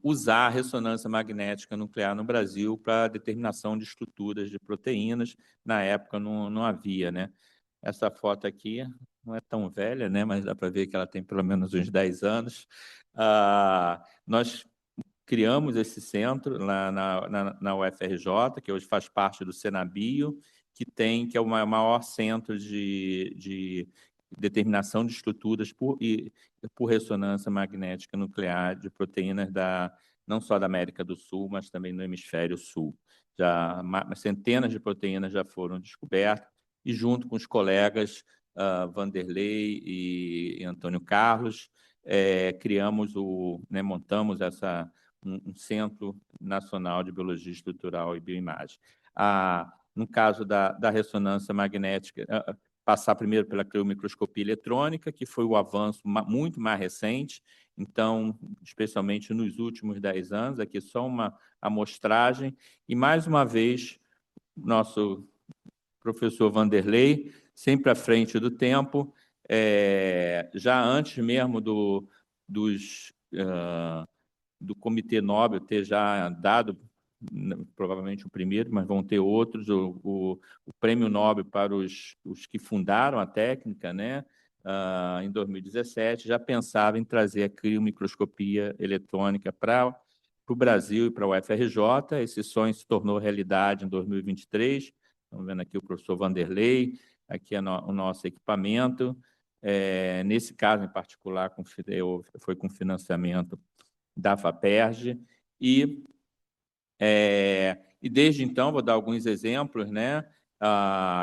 usar a ressonância magnética nuclear no Brasil para determinação de estruturas de proteínas. Na época não havia, né? Essa foto aqui não é tão velha, né? Mas dá para ver que ela tem pelo menos uns 10 anos. Nós criamos esse centro lá na UFRJ, que hoje faz parte do Senabio, que é o maior centro de determinação de estruturas por ressonância magnética nuclear de proteínas não só da América do Sul, mas também no hemisfério sul. Já centenas de proteínas já foram descobertas, e junto com os colegas Vanderlei e Antônio Carlos, montamos um Centro Nacional de Biologia Estrutural e Bioimagem. No caso da ressonância magnética, passar primeiro pela criomicroscopia eletrônica, que foi o avanço muito mais recente, então, especialmente nos últimos 10 anos, aqui só uma amostragem, e mais uma vez, nosso professor Vanderlei, sempre à frente do tempo, já antes mesmo do Comitê Nobel ter já dado, provavelmente o primeiro, mas vão ter outros, o Prêmio Nobel para os que fundaram a técnica, né? Em 2017, já pensava em trazer a criomicroscopia eletrônica para o Brasil e para o UFRJ. Esse sonho se tornou realidade em 2023. Estamos vendo aqui o professor Vanderlei, aqui é o nosso equipamento. Nesse caso em particular, foi com financiamento da FAPERJ, e desde então, vou dar alguns exemplos, né?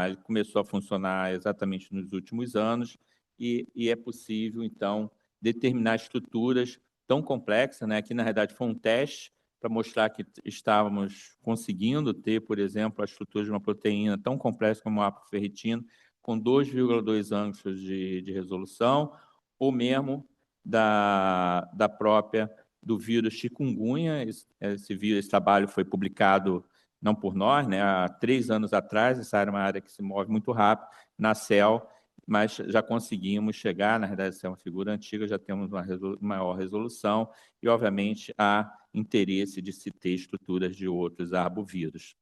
Ele começou a funcionar exatamente nos últimos anos, e é possível, então, determinar estruturas tão complexas, né? Aqui, na realidade, foi um teste para mostrar que estávamos conseguindo ter, por exemplo, a estrutura de uma proteína tão complexa como a apoferritina, com 2,2 angstroms de resolução, ou mesmo da própria do vírus chikungunya. Esse trabalho foi publicado não por nós, né, há 3 anos atrás. Essa área é uma área que se move muito rápido na CEL, mas já conseguimos chegar, na verdade, essa é uma figura antiga, já temos uma maior resolução, e, obviamente, há interesse de se ter estruturas de outros arbovírus.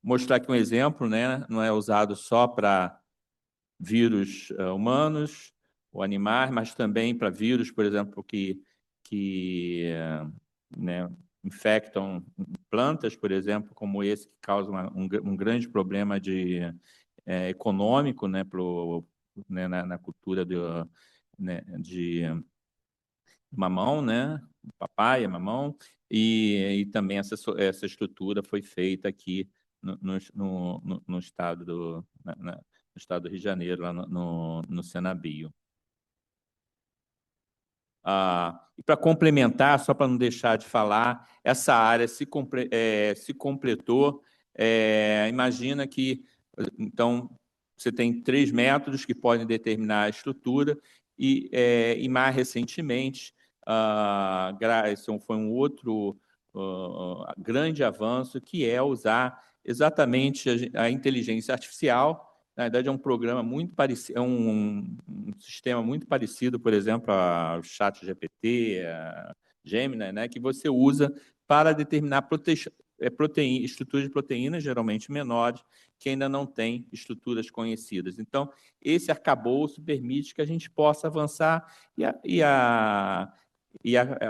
Mostrar aqui um exemplo, né, não é usado só para vírus humanos ou animais, mas também para vírus, por exemplo, que infectam plantas, por exemplo, como esse, que causa um grande problema econômico, né, na cultura de mamão, né, papaya, mamão, e também essa estrutura foi feita aqui no estado do Rio de Janeiro, lá no Senabio. E para complementar, só para não deixar de falar, essa área se completou. Imagina que, então, você tem 3 métodos que podem determinar a estrutura, e mais recentemente, esse foi um outro grande avanço, que é usar exatamente a inteligência artificial. Na verdade, é um programa muito parecido, é um sistema muito parecido, por exemplo, ao ChatGPT, a Gemini, né, que você usa para determinar estruturas de proteínas, geralmente menores, que ainda não têm estruturas conhecidas. Então, esse arcabouço permite que a gente possa avançar, e a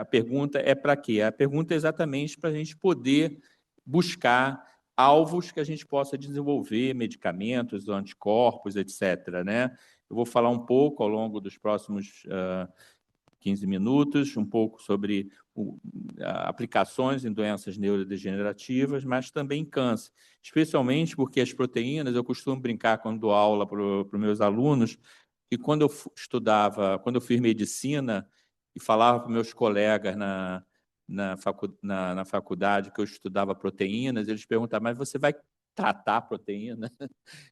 pergunta é para quê? A pergunta é exatamente para a gente poder buscar alvos que a gente possa desenvolver, medicamentos, anticorpos, etc., né? Eu vou falar um pouco ao longo dos próximos 15 minutos, um pouco sobre aplicações em doenças neurodegenerativas, mas também câncer, especialmente porque as proteínas, eu costumo brincar quando dou aula para os meus alunos, que quando eu fiz medicina e falava para meus colegas na faculdade que eu estudava proteínas, eles perguntavam, mas você vai tratar a proteína?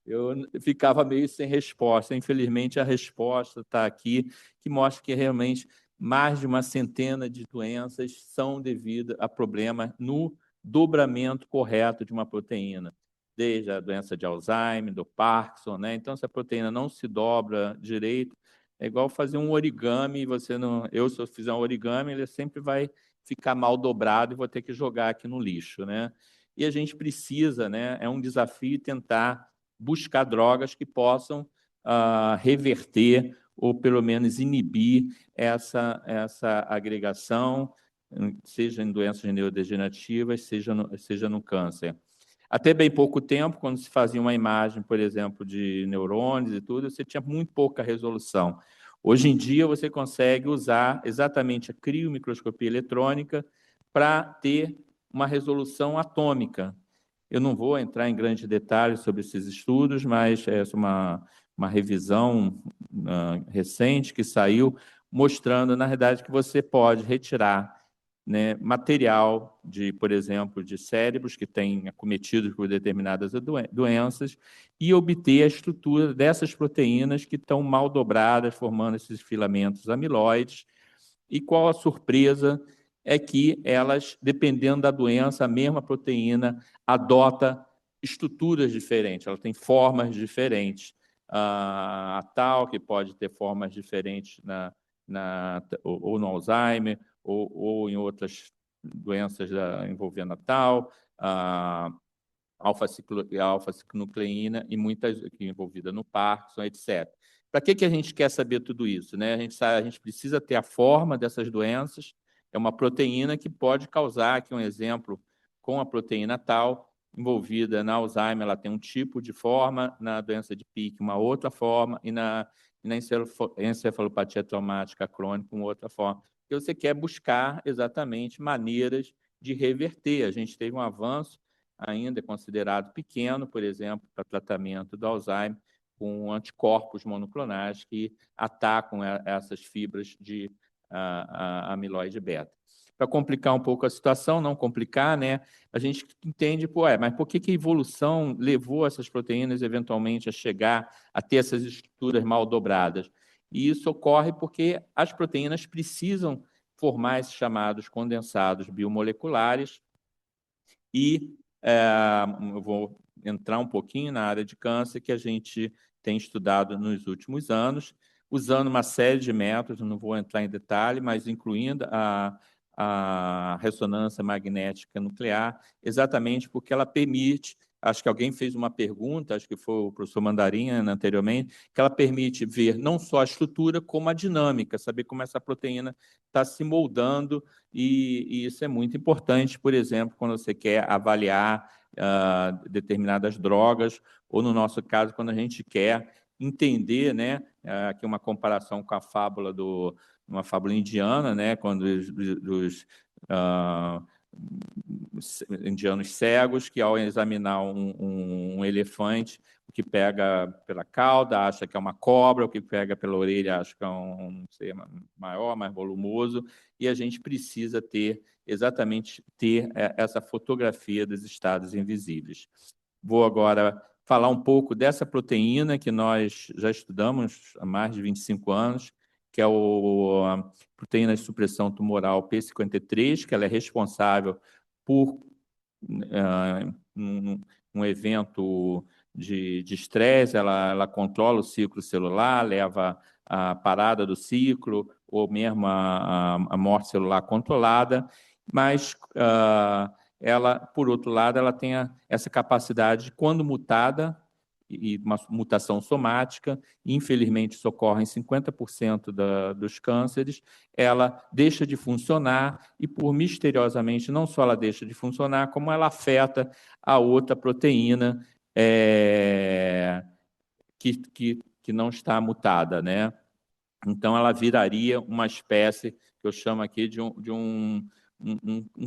Eu ficava meio sem resposta. Infelizmente, a resposta está aqui, que mostra que realmente mais de uma centena de doenças são devidas a problemas no dobramento correto de uma proteína, desde a doença de Alzheimer, do Parkinson, né? Então, se a proteína não se dobra direito, é igual fazer um origami, se eu fizer um origami, ele sempre vai ficar mal dobrado e vou ter que jogar aqui no lixo, né? E a gente precisa, né? É um desafio tentar buscar drogas que possam reverter ou pelo menos inibir essa agregação, seja em doenças neurodegenerativas, seja no câncer. Até bem pouco tempo, quando se fazia uma imagem, por exemplo, de neurônios e tudo, você tinha muito pouca resolução. Hoje em dia, você consegue usar exatamente a criomicroscopia eletrônica para ter uma resolução atômica. Eu não vou entrar em grandes detalhes sobre esses estudos, mas é uma revisão recente que saiu, mostrando, na verdade, que você pode retirar, né, material, por exemplo, de cérebros que têm acometidos por determinadas doenças e obter a estrutura dessas proteínas que estão mal dobradas, formando esses filamentos amiloides. E qual a surpresa? É que elas, dependendo da doença, a mesma proteína adota estruturas diferentes, ela tem formas diferentes. A tal, que pode ter formas diferentes ou no Alzheimer, ou em outras doenças envolvendo a tal, a alfa-sinucleína e muitas envolvidas no Parkinson, etc. Para que a gente quer saber tudo isso, né? A gente precisa ter a forma dessas doenças, é uma proteína que pode causar, aqui um exemplo, com a proteína tal, envolvida na Alzheimer, ela tem um tipo de forma, na doença de Pick, uma outra forma, e na encefalopatia traumática crônica, uma outra forma. E você quer buscar exatamente maneiras de reverter. A gente teve um avanço, ainda considerado pequeno, por exemplo, para tratamento do Alzheimer, com anticorpos monoclonais que atacam essas fibras de amiloide beta. Para complicar um pouco a situação, não complicar, né? A gente entende, mas por que a evolução levou essas proteínas eventualmente a chegar a ter essas estruturas mal dobradas? E isso ocorre porque as proteínas precisam formar esses chamados condensados biomoleculares e eu vou entrar um pouquinho na área de câncer que a gente tem estudado nos últimos anos, usando uma série de métodos, não vou entrar em detalhe, mas incluindo a ressonância magnética nuclear, exatamente porque ela permite, acho que alguém fez uma pergunta, acho que foi o professor Mandarinha anteriormente, que ela permite ver não só a estrutura, como a dinâmica, saber como essa proteína está se moldando, e isso é muito importante, por exemplo, quando você quer avaliar determinadas drogas, ou no nosso caso, quando a gente quer entender, né, aqui uma comparação com a fábula uma fábula indiana, né, quando os indianos cegos, que ao examinar um elefante, o que pega pela cauda acha que é uma cobra, o que pega pela orelha acha que é um ser maior, mais volumoso, e a gente precisa exatamente ter essa fotografia dos estados invisíveis. Vou agora falar um pouco dessa proteína que nós já estudamos há mais de 25 anos, que é a proteína de supressão tumoral P53, que ela é responsável por um evento de estresse, ela controla o ciclo celular, leva à parada do ciclo, ou mesmo a morte celular controlada, mas ela, por outro lado, ela tem essa capacidade, quando mutada, e uma mutação somática, infelizmente isso ocorre em 50% dos cânceres, ela deixa de funcionar e, por misteriosamente, não só ela deixa de funcionar, como ela afeta a outra proteína que não está mutada, né? Então, ela viraria uma espécie que eu chamo aqui de um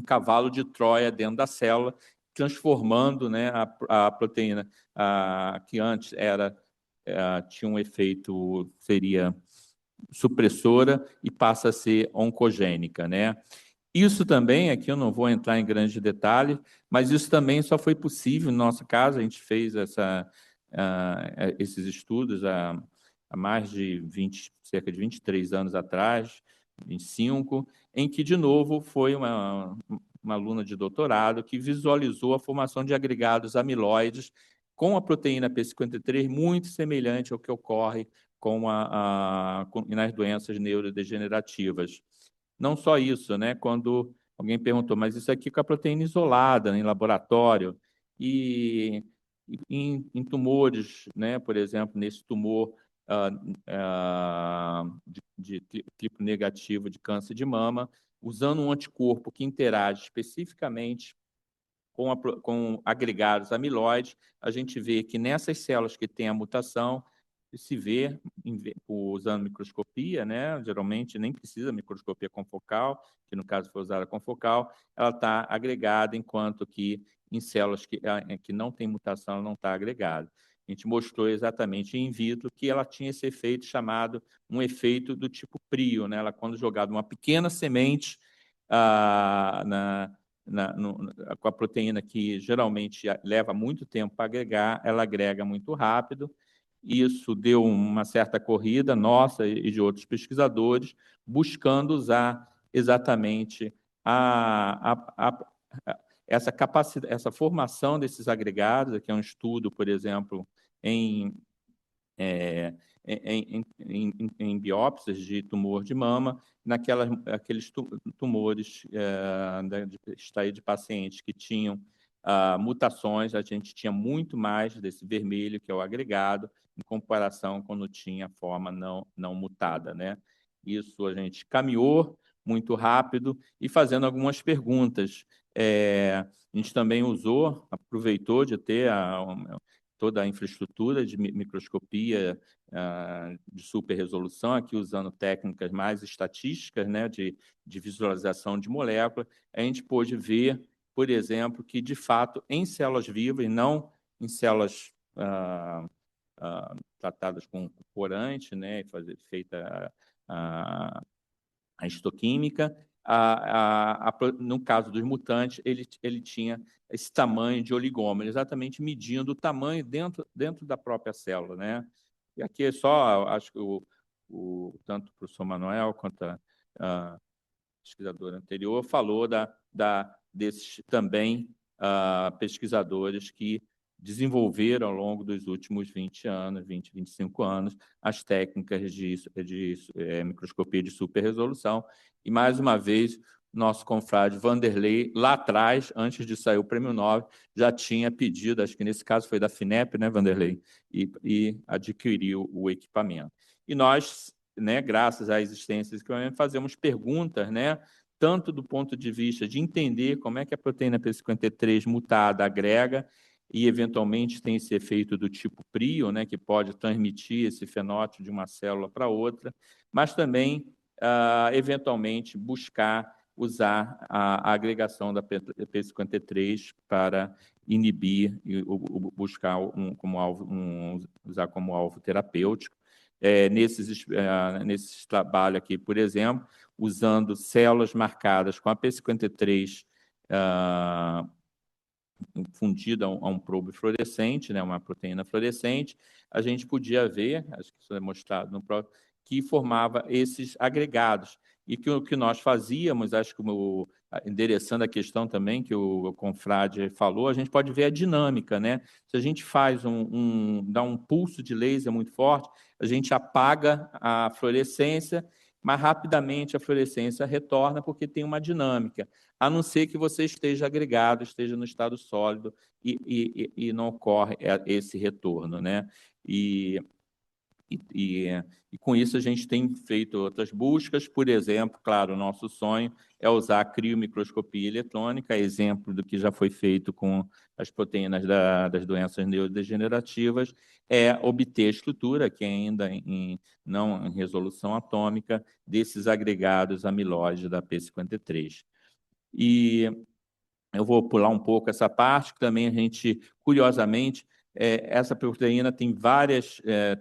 cavalo de Troia dentro da célula, transformando, né, a proteína que antes tinha um efeito, seria supressora, e passa a ser oncogênica, né? Isso também, aqui eu não vou entrar em grandes detalhes, mas isso também só foi possível, no nosso caso, a gente fez esses estudos há mais de cerca de 23 anos atrás, 25, em que, de novo, foi uma aluna de doutorado que visualizou a formação de agregados amiloides com a proteína P53 muito semelhante ao que ocorre nas doenças neurodegenerativas. Não só isso, né? Quando alguém perguntou, mas isso aqui com a proteína isolada em laboratório, e em tumores, né? Por exemplo, nesse tumor de triplo negativo de câncer de mama, usando um anticorpo que interage especificamente com agregados amiloides, a gente vê que nessas células que têm a mutação, se vê, usando microscopia, né? Geralmente nem precisa microscopia confocal, que no caso foi usada confocal, ela está agregada, enquanto que em células que não tem mutação, ela não está agregada. A gente mostrou exatamente in vitro que ela tinha esse efeito chamado um efeito do tipo PRIO, né? Ela, quando jogada uma pequena semente com a proteína que geralmente leva muito tempo para agregar, ela agrega muito rápido. Isso deu uma certa corrida nossa e de outros pesquisadores, buscando usar exatamente essa capacidade, essa formação desses agregados. Aqui é um estudo, por exemplo, em biópsias de tumor de mama, aqueles tumores de pacientes que tinham mutações, a gente tinha muito mais desse vermelho, que é o agregado, em comparação quando tinha a forma não mutada, né? Isso a gente caminhou muito rápido e fazendo algumas perguntas. A gente também aproveitou de ter toda a infraestrutura de microscopia de super resolução, aqui usando técnicas mais estatísticas, né, de visualização de molécula. A gente pôde ver, por exemplo, que, de fato, em células vivas, não em células tratadas com corante, né, feita a histoquímica, no caso dos mutantes, ele tinha esse tamanho de oligômero, exatamente medindo o tamanho dentro da própria célula, né? E aqui é só, acho que tanto o professor Manuel quanto a pesquisadora anterior falou desses também pesquisadores que desenvolveram ao longo dos últimos 20 anos, 25 anos, as técnicas de microscopia de superresolução. E, mais uma vez, nosso confrade Vanderlei, lá atrás, antes de sair o Prêmio Nobel, já tinha pedido, acho que nesse caso foi da FINEP, né, Vanderlei, e adquiriu o equipamento. E nós, né, graças à existência desse equipamento, fazemos perguntas, né, tanto do ponto de vista de entender como é que a proteína P53 mutada agrega e, eventualmente, tem esse efeito do tipo PRIO, né, que pode transmitir esse fenótipo de uma célula para outra, mas também, eventualmente, buscar usar a agregação da P53 para inibir e buscar usar como alvo terapêutico. Nesse trabalho aqui, por exemplo, usando células marcadas com a P53 fundida a um probe fluorescente, né, uma proteína fluorescente, a gente podia ver, acho que isso é mostrado no próprio, que formava esses agregados. E que o que nós fazíamos, acho que endereçando a questão também que o confrade falou, a gente pode ver a dinâmica, né? Se a gente faz dá um pulso de laser muito forte, a gente apaga a fluorescência, mas rapidamente a fluorescência retorna porque tem uma dinâmica, a não ser que você esteja agregado, esteja no estado sólido e não ocorre esse retorno, né? E com isso a gente tem feito outras buscas, por exemplo, claro, o nosso sonho é usar a criomicroscopia eletrônica, exemplo do que já foi feito com as proteínas das doenças neurodegenerativas, é obter a estrutura, que ainda não em resolução atômica, desses agregados amiloides da P53. E eu vou pular um pouco essa parte, que também a gente, curiosamente, essa proteína tem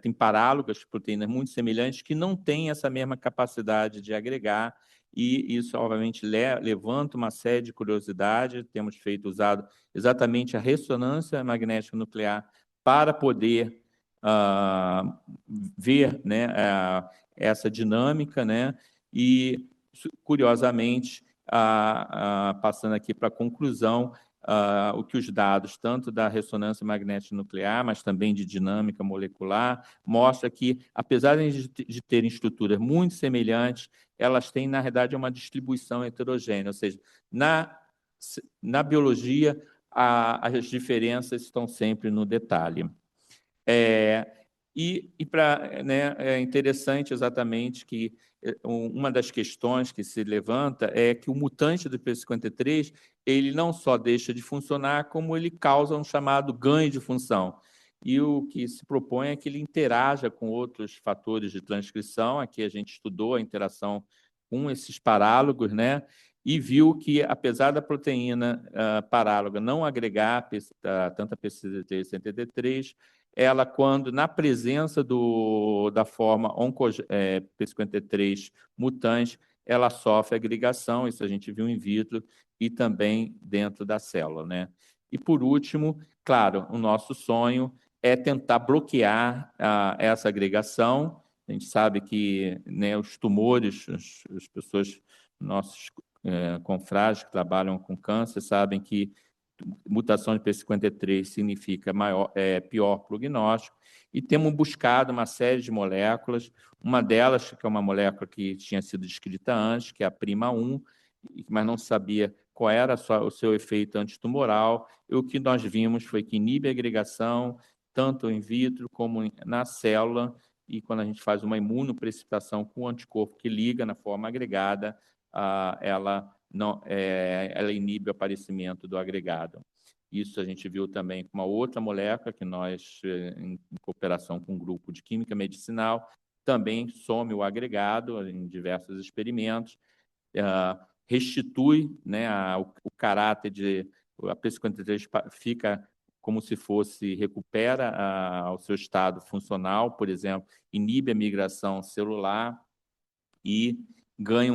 tem parálogas, proteínas muito semelhantes, que não têm essa mesma capacidade de agregar, e isso, obviamente, levanta uma série de curiosidade. Temos usado exatamente a ressonância magnética nuclear para poder ver, né, essa dinâmica, né, e, curiosamente, passando aqui para a conclusão, o que os dados, tanto da ressonância magnética nuclear, mas também de dinâmica molecular, mostra que, apesar de terem estruturas muito semelhantes, elas têm, na verdade, uma distribuição heterogênea, ou seja, na biologia, as diferenças estão sempre no detalhe. É interessante exatamente que uma das questões que se levanta é que o mutante do P53 ele não só deixa de funcionar, como ele causa um chamado ganho de função. E o que se propõe é que ele interaja com outros fatores de transcrição. Aqui a gente estudou a interação com esses parálogos, né? E viu que, apesar da proteína paráloga não agregar tanto a P53 quanto a TD3, ela, quando na presença da forma P53 mutante, ela sofre agregação, isso a gente viu in vitro e também dentro da célula, né? E, por último, claro, o nosso sonho é tentar bloquear essa agregação. A gente sabe que, né, os tumores, as pessoas, nossos confrades que trabalham com câncer, sabem que mutação de P53 significa pior prognóstico, e temos buscado uma série de moléculas, uma delas, que é uma molécula que tinha sido descrita antes, que é a prima 1, mas não sabia qual era o seu efeito antitumoral, e o que nós vimos foi que inibe a agregação, tanto in vitro como na célula, e quando a gente faz uma imunoprecipitação com o anticorpo que liga na forma agregada, ela inibe o aparecimento do agregado. Isso a gente viu também com uma outra molécula que nós, em cooperação com um grupo de química medicinal, também some o agregado em diversos experimentos, restitui, né, o caráter de... A P53 fica como se recupera o seu estado funcional, por exemplo, inibe a migração celular e ganha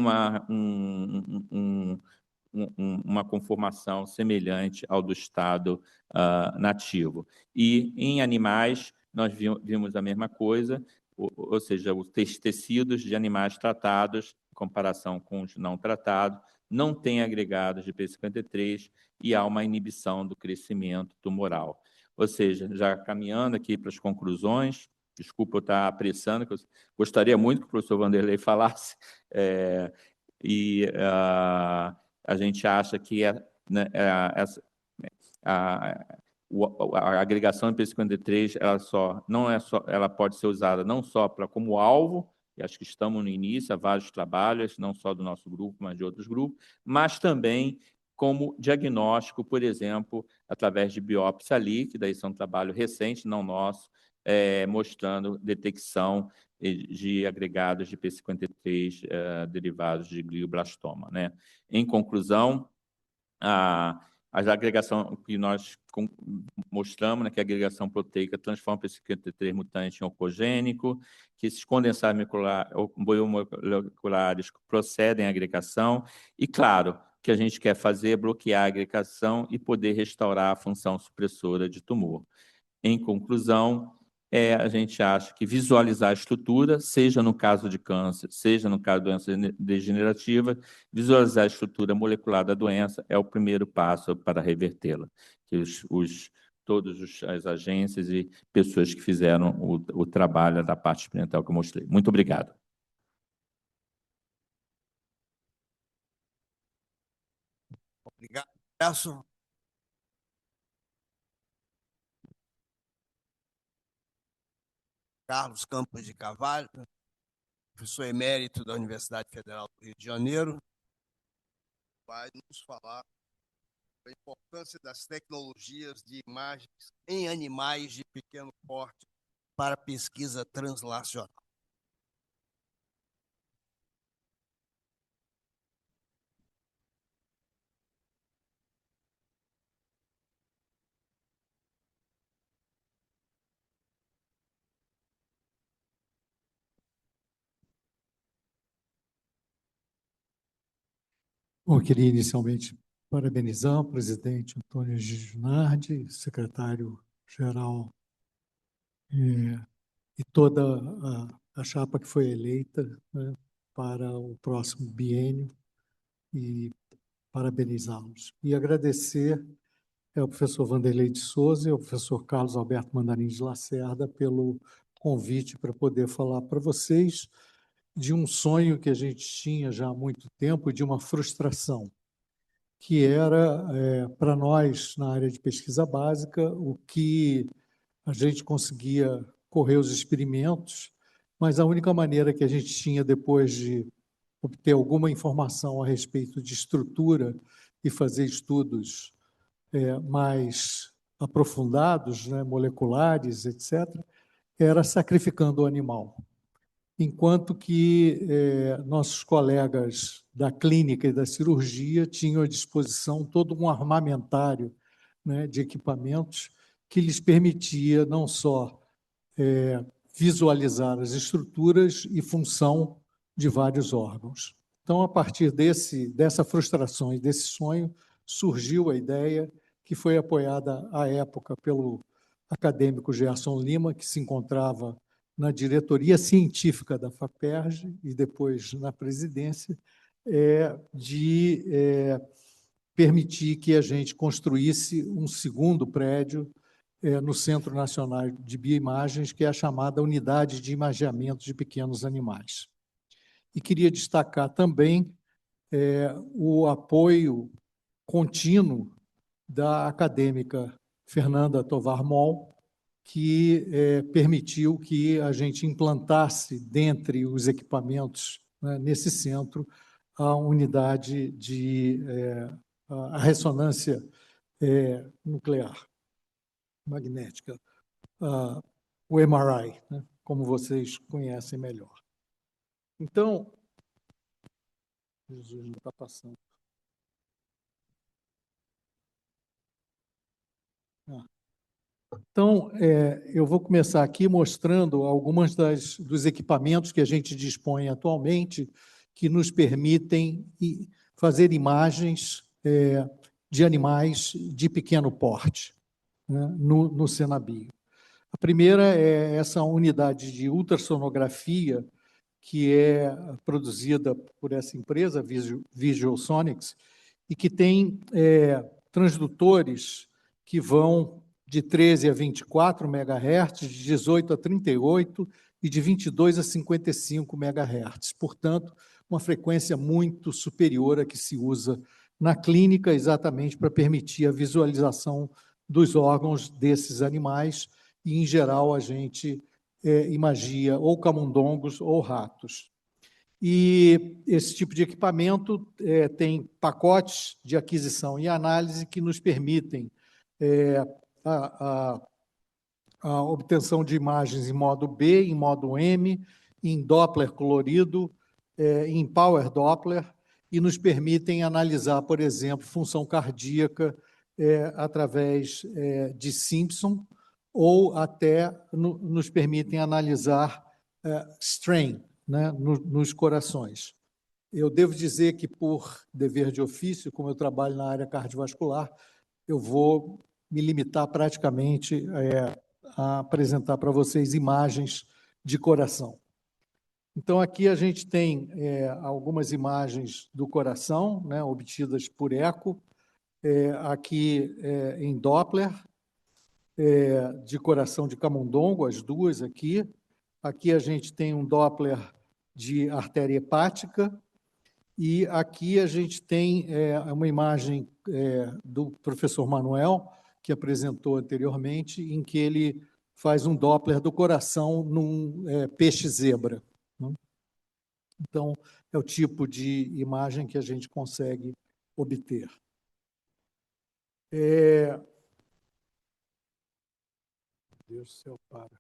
uma conformação semelhante ao do estado nativo. E em animais, nós vimos a mesma coisa, ou seja, os tecidos de animais tratados, em comparação com os não tratados, não têm agregados de P53 e há uma inibição do crescimento tumoral. Ou seja, já caminhando aqui para as conclusões, desculpa eu estar apressando, que eu gostaria muito que o professor Vanderlei falasse, a gente acha que a agregação de P53 ela pode ser usada não só como alvo, e acho que estamos no início, há vários trabalhos, não só do nosso grupo, mas de outros grupos, mas também como diagnóstico, por exemplo, através de biópsia líquida, isso é um trabalho recente, não nosso, mostrando detecção de agregados de P53 derivados de glioblastoma, né? Em conclusão, a agregação que nós mostramos, né, que a agregação proteica transforma o P53 mutante em oncogênico, que esses condensados biomoleculares procedem à agregação, e, claro, o que a gente quer fazer é bloquear a agregação e poder restaurar a função supressora de tumor. Em conclusão, a gente acha que visualizar a estrutura, seja no caso de câncer, seja no caso de doença degenerativa, visualizar a estrutura molecular da doença é o primeiro passo para revertê-la. Que todas as agências e pessoas que fizeram o trabalho da parte experimental que eu mostrei. Muito obrigado. Obrigado, Gerson. Carlos Campos de Carvalho, professor emérito da Universidade Federal do Rio de Janeiro, vai nos falar da importância das tecnologias de imagens em animais de pequeno porte para pesquisa translacional. Bom, eu queria inicialmente parabenizar o presidente Antônio Junardi, secretário-geral e toda a chapa que foi eleita, né, para o próximo biênio e parabenizá-los. E agradecer ao professor Vanderlei de Souza e ao professor Carlos Alberto Mandarim de Lacerda pelo convite para poder falar para vocês de um sonho que a gente tinha já há muito tempo, de uma frustração, que era, para nós, na área de pesquisa básica, o que a gente conseguia correr os experimentos, mas a única maneira que a gente tinha, depois de obter alguma informação a respeito de estrutura e fazer estudos mais aprofundados, né, moleculares, etc., era sacrificando o animal. Enquanto que nossos colegas da clínica e da cirurgia tinham à disposição todo um armamentário, né, de equipamentos que lhes permitia não só visualizar as estruturas e função de vários órgãos. Então, a partir dessa frustração e desse sonho, surgiu a ideia, que foi apoiada à época pelo acadêmico Gerson Lima, que se encontrava na diretoria científica da FAPERJ e depois na presidência, de permitir que a gente construísse um segundo prédio no Centro Nacional de Bioimagens, que é a chamada Unidade de Imageamento de Pequenos Animais. E queria destacar também o apoio contínuo da acadêmica Fernanda Tovar Moll, que permitiu que a gente implantasse, dentre os equipamentos, né, nesse centro, a unidade de a ressonância nuclear, magnética, o MRI, né, como vocês conhecem melhor. Então, Jesus não está passando. Então, eu vou começar aqui mostrando algumas dos equipamentos que a gente dispõe atualmente que nos permitem fazer imagens de animais de pequeno porte, né, no Cenabio. A primeira é essa unidade de ultrassonografia que é produzida por essa empresa, Visual Sonics, e que tem transdutores que vão de 13 a 24 MHz, de 18 a 38 e de 22 a 55 MHz. Portanto, uma frequência muito superior à que se usa na clínica, exatamente para permitir a visualização dos órgãos desses animais, e, em geral, a gente imagia ou camundongos ou ratos. E esse tipo de equipamento tem pacotes de aquisição e análise que nos permitem a obtenção de imagens em modo B, em modo M, em Doppler colorido, em Power Doppler, e nos permitem analisar, por exemplo, função cardíaca através de Simpson, ou até nos permitem analisar strain, né, nos corações. Eu devo dizer que, por dever de ofício, como eu trabalho na área cardiovascular, eu vou me limitar praticamente a apresentar para vocês imagens de coração. Então, aqui a gente tem algumas imagens do coração, né, obtidas por eco, aqui em Doppler, de coração de camundongo, as duas aqui. Aqui a gente tem um Doppler de artéria hepática, e aqui a gente tem uma imagem do professor Manuel, que apresentou anteriormente, em que ele faz um Doppler do coração num peixe zebra. Então, é o tipo de imagem que a gente consegue obter. Deus do céu, para.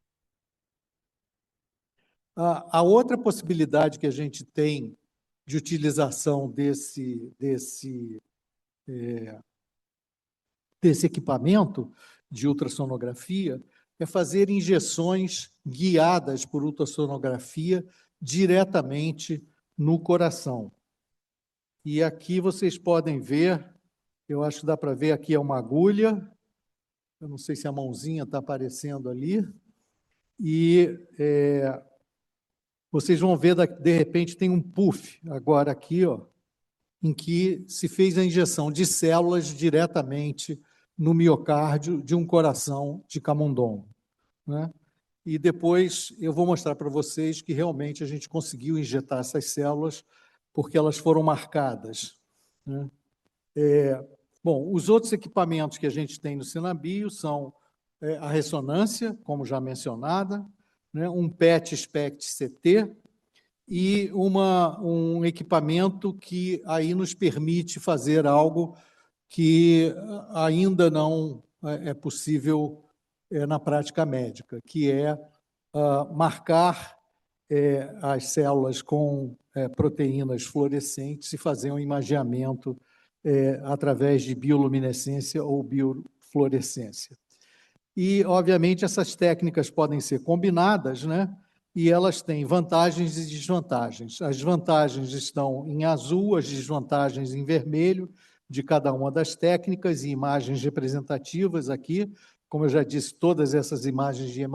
A outra possibilidade que a gente tem de utilização desse equipamento de ultrassonografia é fazer injeções guiadas por ultrassonografia diretamente no coração. E aqui vocês podem ver, eu acho que dá para ver, aqui é uma agulha, eu não sei se a mãozinha está aparecendo ali, e vocês vão ver, de repente, tem um puff agora aqui, ó, em que se fez a injeção de células diretamente no miocárdio de um coração de camundongo, né? E depois eu vou mostrar para vocês que realmente a gente conseguiu injetar essas células porque elas foram marcadas, né? Bom, os outros equipamentos que a gente tem no Sinabio são a ressonância, como já mencionada, né? Um PET-SPECT-CT e um equipamento que aí nos permite fazer algo que ainda não é possível na prática médica, que é marcar as células com proteínas fluorescentes e fazer um imageamento através de bioluminescência ou biofluorescência. E, obviamente, essas técnicas podem ser combinadas, né? E elas têm vantagens e desvantagens. As vantagens estão em azul, as desvantagens em vermelho, de cada uma das técnicas, e imagens representativas aqui. Como eu já disse, todas essas imagens de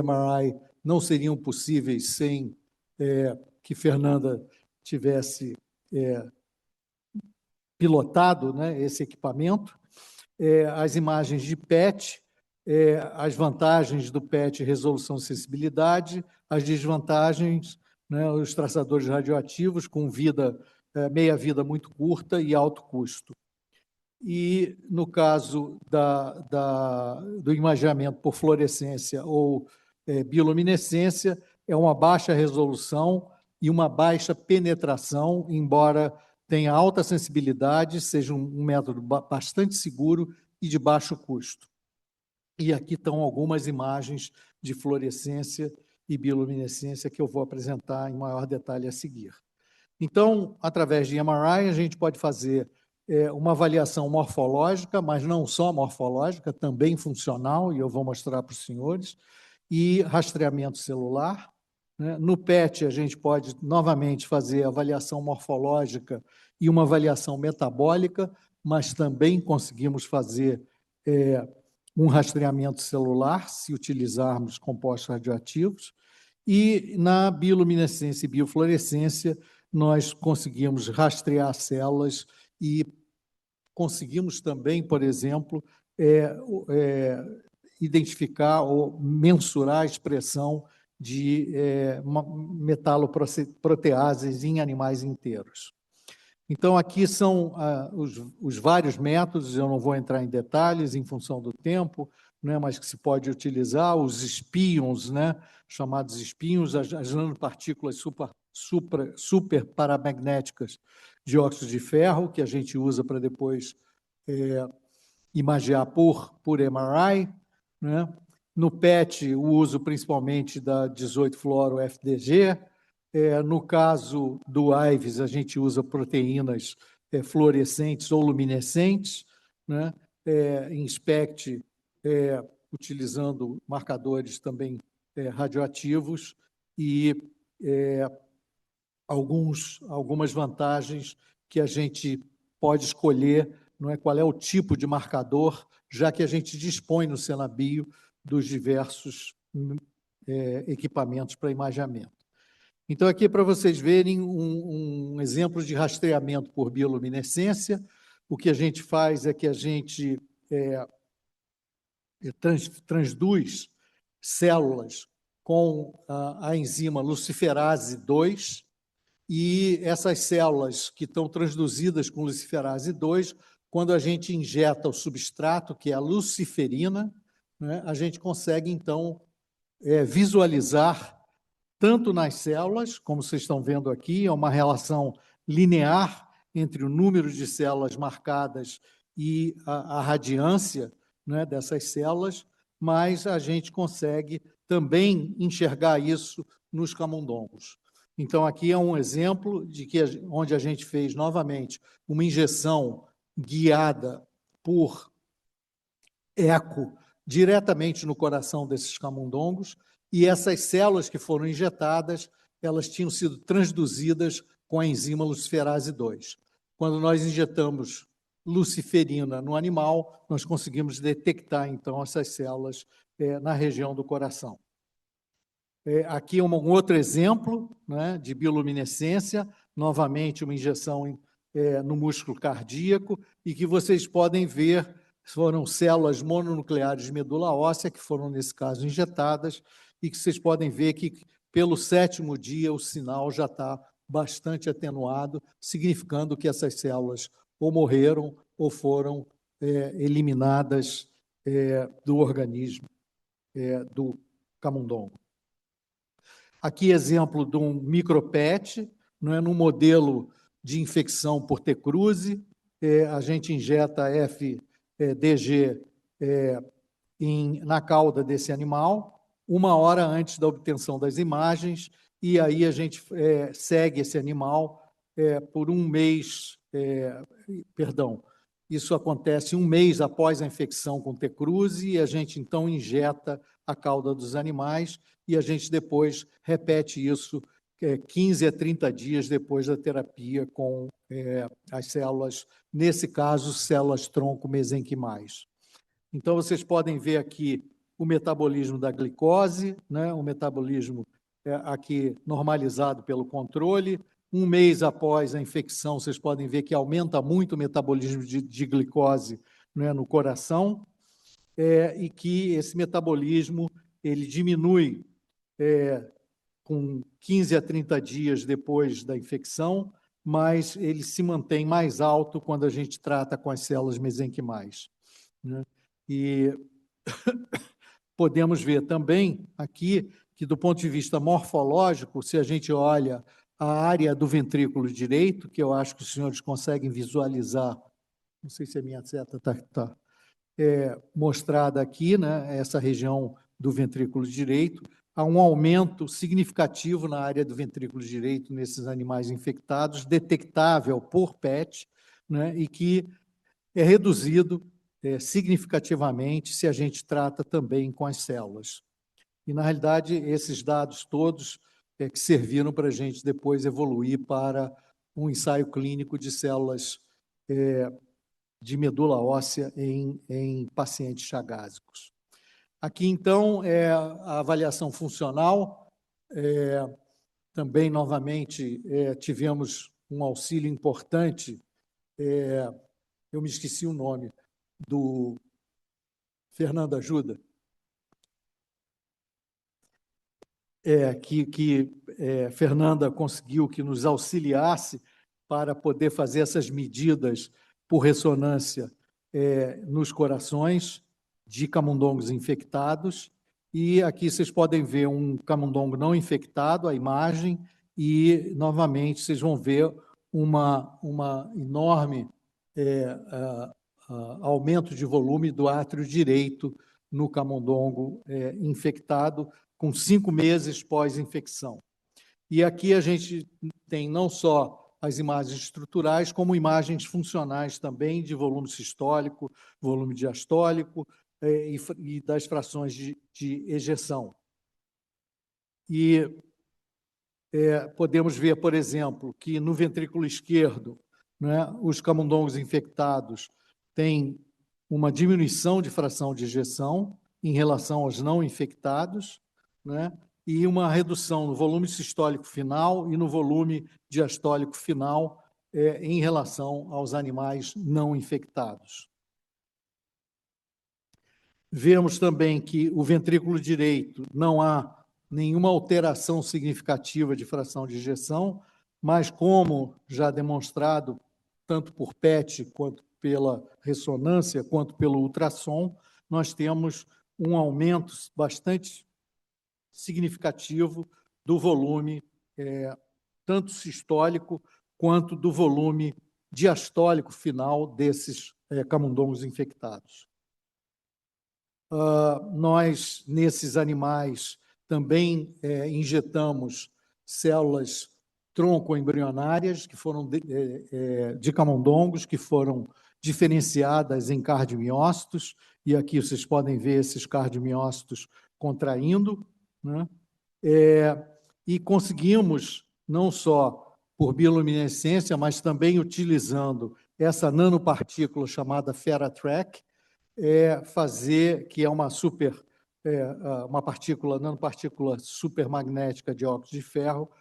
MRI não seriam possíveis sem que Fernanda tivesse pilotado, né, esse equipamento. As imagens de PET, as vantagens do PET, resolução e sensibilidade, as desvantagens, né, os traçadores radioativos com meia-vida muito curta e alto custo. E, no caso do imageamento por fluorescência ou bioluminescência, é uma baixa resolução e uma baixa penetração, embora tenha alta sensibilidade, seja um método bastante seguro e de baixo custo. E aqui estão algumas imagens de fluorescência e bioluminescência que eu vou apresentar em maior detalhe a seguir. Então, através de MRI, a gente pode fazer uma avaliação morfológica, mas não só morfológica, também funcional, e eu vou mostrar para os senhores, e rastreamento celular, né? No PET, a gente pode novamente fazer avaliação morfológica e uma avaliação metabólica, mas também conseguimos fazer um rastreamento celular, se utilizarmos compostos radioativos, e na bioluminescência e biofluorescência, nós conseguimos rastrear células e conseguimos também, por exemplo, identificar ou mensurar a expressão de metaloproteases em animais inteiros. Então, aqui são os vários métodos, eu não vou entrar em detalhes em função do tempo, né, mas que se pode utilizar, os espíons, né, chamados espíons, as nanopartículas superparamagnéticas de óxido de ferro, que a gente usa para depois imagear por MRI, né? No PET, o uso principalmente da 18-fluoro-FDG. No caso do IVES, a gente usa proteínas fluorescentes ou luminescentes, né? Em SPECT, utilizando marcadores também radioativos e algumas vantagens que a gente pode escolher, não é, qual é o tipo de marcador, já que a gente dispõe no Sinabio dos diversos equipamentos para imageamento. Então, aqui para vocês verem um exemplo de rastreamento por bioluminescência. O que a gente faz é que a gente transduz células com a enzima luciferase 2, e essas células que estão transduzidas com luciferase 2, quando a gente injeta o substrato, que é a luciferina, né, a gente consegue, então, visualizar tanto nas células, como vocês estão vendo aqui, é uma relação linear entre o número de células marcadas e a radiância, né, dessas células, mas a gente consegue também enxergar isso nos camundongos. Então, aqui é um exemplo de onde a gente fez, novamente, uma injeção guiada por eco diretamente no coração desses camundongos, e essas células que foram injetadas, elas tinham sido transduzidas com a enzima luciferase 2. Quando nós injetamos luciferina no animal, nós conseguimos detectar, então, essas células na região do coração. Aqui um outro exemplo, né, de bioluminescência, novamente uma injeção no músculo cardíaco, e que vocês podem ver, foram células mononucleares de medula óssea, que foram, nesse caso, injetadas, e que vocês podem ver que, pelo 7º dia, o sinal já está bastante atenuado, significando que essas células ou morreram ou foram eliminadas do organismo do camundongo. Aqui, exemplo de um micropet, não é, num modelo de infecção por T-cruzi, a gente injeta FDG na cauda desse animal, 1 hora antes da obtenção das imagens, e aí a gente segue esse animal por 1 mês, isso acontece 1 mês após a infecção com T-cruzi, e a gente então injeta a cauda dos animais, e a gente depois repete isso 15 a 30 dias depois da terapia com as células, nesse caso, células-tronco mesenquimais. Então, vocês podem ver aqui o metabolismo da glicose, né, o metabolismo aqui normalizado pelo controle. 1 mês após a infecção, vocês podem ver que aumenta muito o metabolismo de glicose, né, no coração, e que esse metabolismo ele diminui com 15 a 30 dias depois da infecção, mas ele se mantém mais alto quando a gente trata com as células mesenquimais, né? E podemos ver também aqui que, do ponto de vista morfológico, se a gente olha a área do ventrículo direito, que eu acho que os senhores conseguem visualizar, não sei se a minha seta está mostrada aqui, né, essa região do ventrículo direito, há um aumento significativo na área do ventrículo direito nesses animais infectados, detectável por PET, né, e que é reduzido significativamente se a gente trata também com as células. E, na realidade, esses dados todos que serviram para a gente depois evoluir para um ensaio clínico de células de medula óssea em pacientes chagásicos. Aqui, então, a avaliação funcional. Também, novamente, tivemos um auxílio importante. Eu me esqueci o nome do... Fernando, ajuda? Fernanda conseguiu que nos auxiliasse para poder fazer essas medidas por ressonância nos corações de camundongos infectados. E aqui vocês podem ver um camundongo não infectado, a imagem, e, novamente, vocês vão ver uma enorme aumento de volume do átrio direito no camundongo infectado, com 5 meses pós-infecção. E aqui a gente tem não só as imagens estruturais, como imagens funcionais também, de volume sistólico, volume diastólico e das frações de ejeção. E podemos ver, por exemplo, que no ventrículo esquerdo, né, os camundongos infectados têm uma diminuição de fração de ejeção, em relação aos não infectados, né? E uma redução no volume sistólico final e no volume diastólico final em relação aos animais não infectados. Vemos também que o ventrículo direito não há nenhuma alteração significativa de fração de ejeção, mas como já demonstrado, tanto por PET, quanto pela ressonância, quanto pelo ultrassom, nós temos um aumento bastante significativo do volume, tanto sistólico quanto do volume diastólico final desses camundongos infectados. Nós, nesses animais, também injetamos células troncoembrionárias, que foram de camundongos, que foram diferenciadas em cardiomiócitos, e aqui vocês podem ver esses cardiomiócitos contraindo, né? E conseguimos, não só por bioluminescência, mas também utilizando essa nanopartícula chamada FeraTrack, fazer, que é uma nanopartícula supermagnética de óxido de ferro,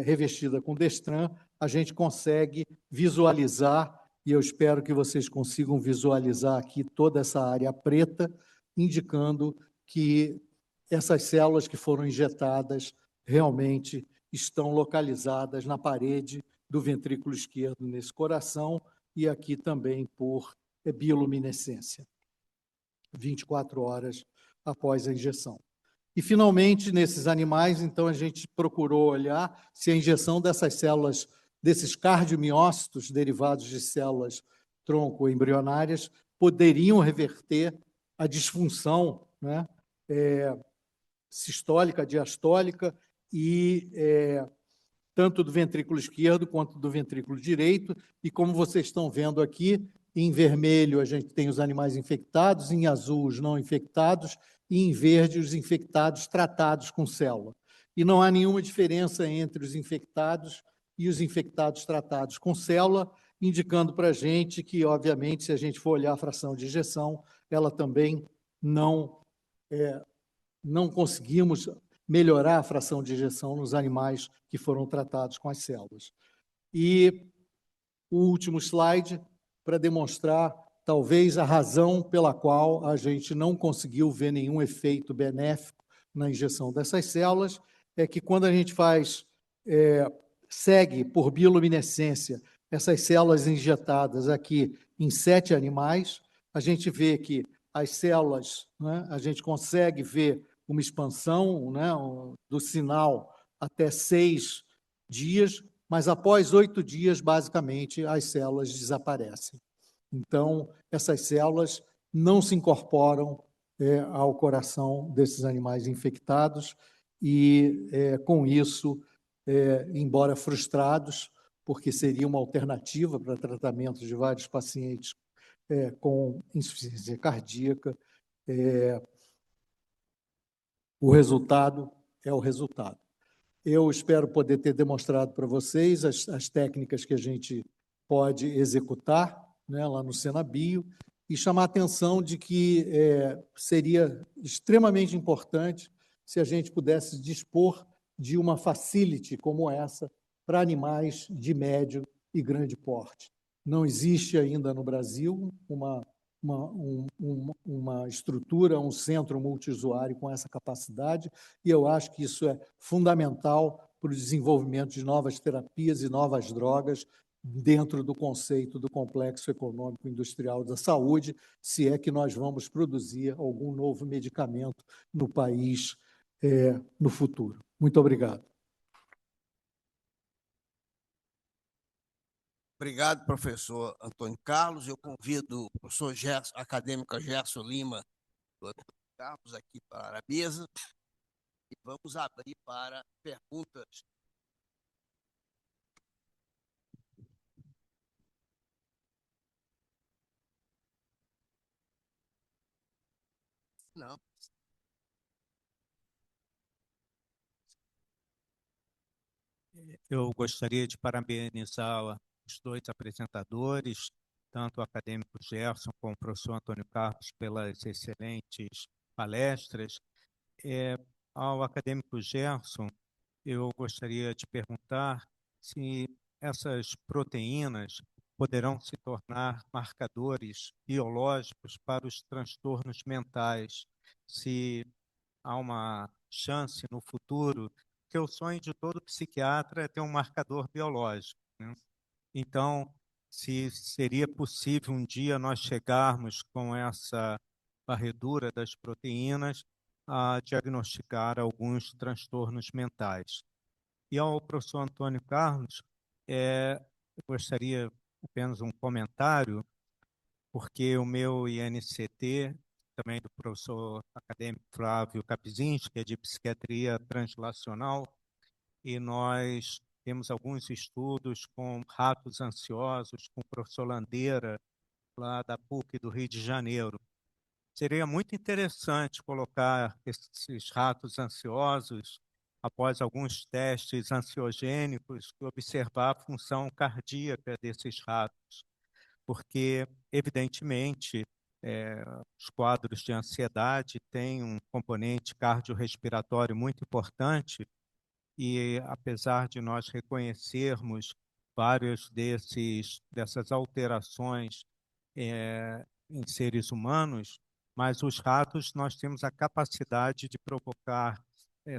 revestida com Destran, a gente consegue visualizar, e eu espero que vocês consigam visualizar aqui toda essa área preta, indicando que essas células que foram injetadas realmente estão localizadas na parede do ventrículo esquerdo, nesse coração, e aqui também por bioluminescência, 24 horas após a injeção. E, finalmente, nesses animais, então, a gente procurou olhar se a injeção dessas células, desses cardiomiócitos derivados de células troncoembrionárias, poderiam reverter a disfunção, né, sistólica, diastólica, e tanto do ventrículo esquerdo quanto do ventrículo direito. E, como vocês estão vendo aqui, em vermelho a gente tem os animais infectados, em azul os não infectados, e em verde os infectados tratados com célula. E não há nenhuma diferença entre os infectados e os infectados tratados com célula, indicando para a gente que, obviamente, se a gente for olhar a fração de ejeção, ela também não conseguimos melhorar a fração de ejeção nos animais que foram tratados com as células. E o último slide, para demonstrar talvez a razão pela qual a gente não conseguiu ver nenhum efeito benéfico na injeção dessas células, é que quando a gente segue por bioluminescência essas células injetadas aqui em 7 animais, a gente vê que as células, né, a gente consegue ver uma expansão, né, do sinal até 6 dias, mas após 8 dias, basicamente, as células desaparecem. Então, essas células não se incorporam ao coração desses animais infectados e, com isso, embora frustrados, porque seria uma alternativa para tratamento de vários pacientes com insuficiência cardíaca, o resultado é o resultado. Eu espero poder ter demonstrado para vocês as técnicas que a gente pode executar, né, lá no Senabio, e chamar a atenção de que seria extremamente importante se a gente pudesse dispor de uma facility como essa para animais de médio e grande porte. Não existe ainda no Brasil uma estrutura, um centro multiusuário com essa capacidade, e eu acho que isso é fundamental para o desenvolvimento de novas terapias e novas drogas dentro do conceito do complexo econômico industrial da saúde, se é que nós vamos produzir algum novo medicamento no país no futuro. Muito obrigado. Obrigado, professor Antônio Carlos. Eu convido o professor acadêmico Gerson Lima, do Antônio Carlos, aqui para a mesa, e vamos abrir para perguntas. Não. Eu gostaria de parabenizar os dois apresentadores, tanto o acadêmico Gerson como o professor Antônio Carlos, pelas excelentes palestras. Ao acadêmico Gerson, eu gostaria de perguntar se essas proteínas poderão se tornar marcadores biológicos para os transtornos mentais, se há uma chance no futuro, que o sonho de todo psiquiatra é ter um marcador biológico, né? Então, se seria possível um dia nós chegarmos com essa varredura das proteínas a diagnosticar alguns transtornos mentais. E ao professor Antônio Carlos, eu gostaria apenas um comentário, porque o meu INCT, também do professor acadêmico Flávio Kapczynski, é de psiquiatria translacional, e nós temos alguns estudos com ratos ansiosos, com o professor Landeira, lá da PUC do Rio de Janeiro. Seria muito interessante colocar esses ratos ansiosos, após alguns testes ansiogênicos, observar a função cardíaca desses ratos, porque, evidentemente, os quadros de ansiedade têm um componente cardiorrespiratório muito importante, e apesar de nós reconhecermos várias dessas alterações em seres humanos, mas os ratos nós temos a capacidade de provocar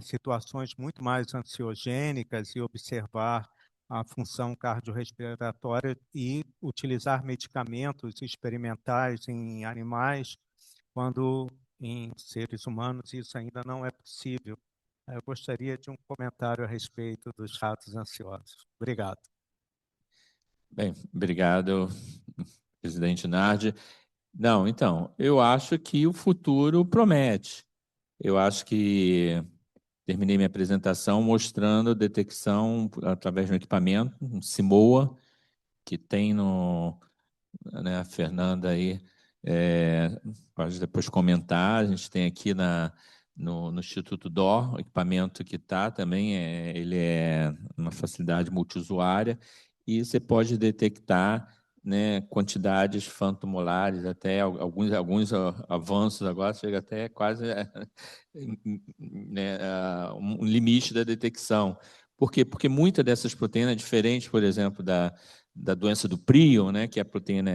situações muito mais ansiogênicas e observar a função cardiorrespiratória e utilizar medicamentos experimentais em animais, quando em seres humanos isso ainda não é possível. Eu gostaria de um comentário a respeito dos ratos ansiosos. Obrigado. Bem, obrigado, presidente Nardi. Não, então, eu acho que o futuro promete. Eu acho que terminei minha apresentação mostrando a detecção através de um equipamento, um Simoa, que tem né, a Fernanda aí, pode depois comentar, a gente tem aqui no Instituto DOR, o equipamento que está também, ele é uma facilidade multiusuária, e você pode detectar, né, quantidades fantomolares, até alguns avanços agora, chega até quase né, um limite da detecção. Por quê? Porque muitas dessas proteínas, diferentes, por exemplo, da doença do prion, né, que a proteína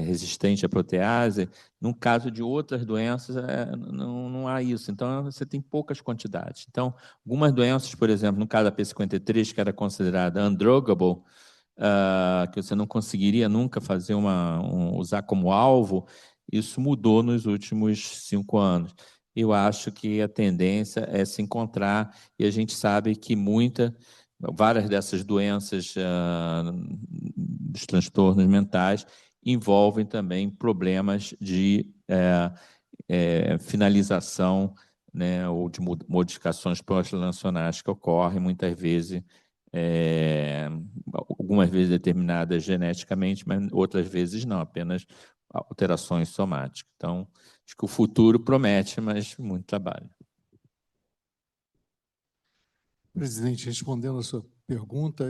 resistente à protease, no caso de outras doenças, não há isso. Então, você tem poucas quantidades. Então, algumas doenças, por exemplo, no caso da P53, que era considerada undruggable, que você não conseguiria nunca fazer usar como alvo, isso mudou nos últimos 5 anos. Eu acho que a tendência é se encontrar, e a gente sabe que várias dessas doenças, dos transtornos mentais, envolvem também problemas de finalização, né, ou de modificações pós-lancionais que ocorrem muitas vezes, algumas vezes determinadas geneticamente, mas outras vezes não, apenas alterações somáticas. Então, acho que o futuro promete, mas muito trabalho. Presidente, respondendo a sua pergunta,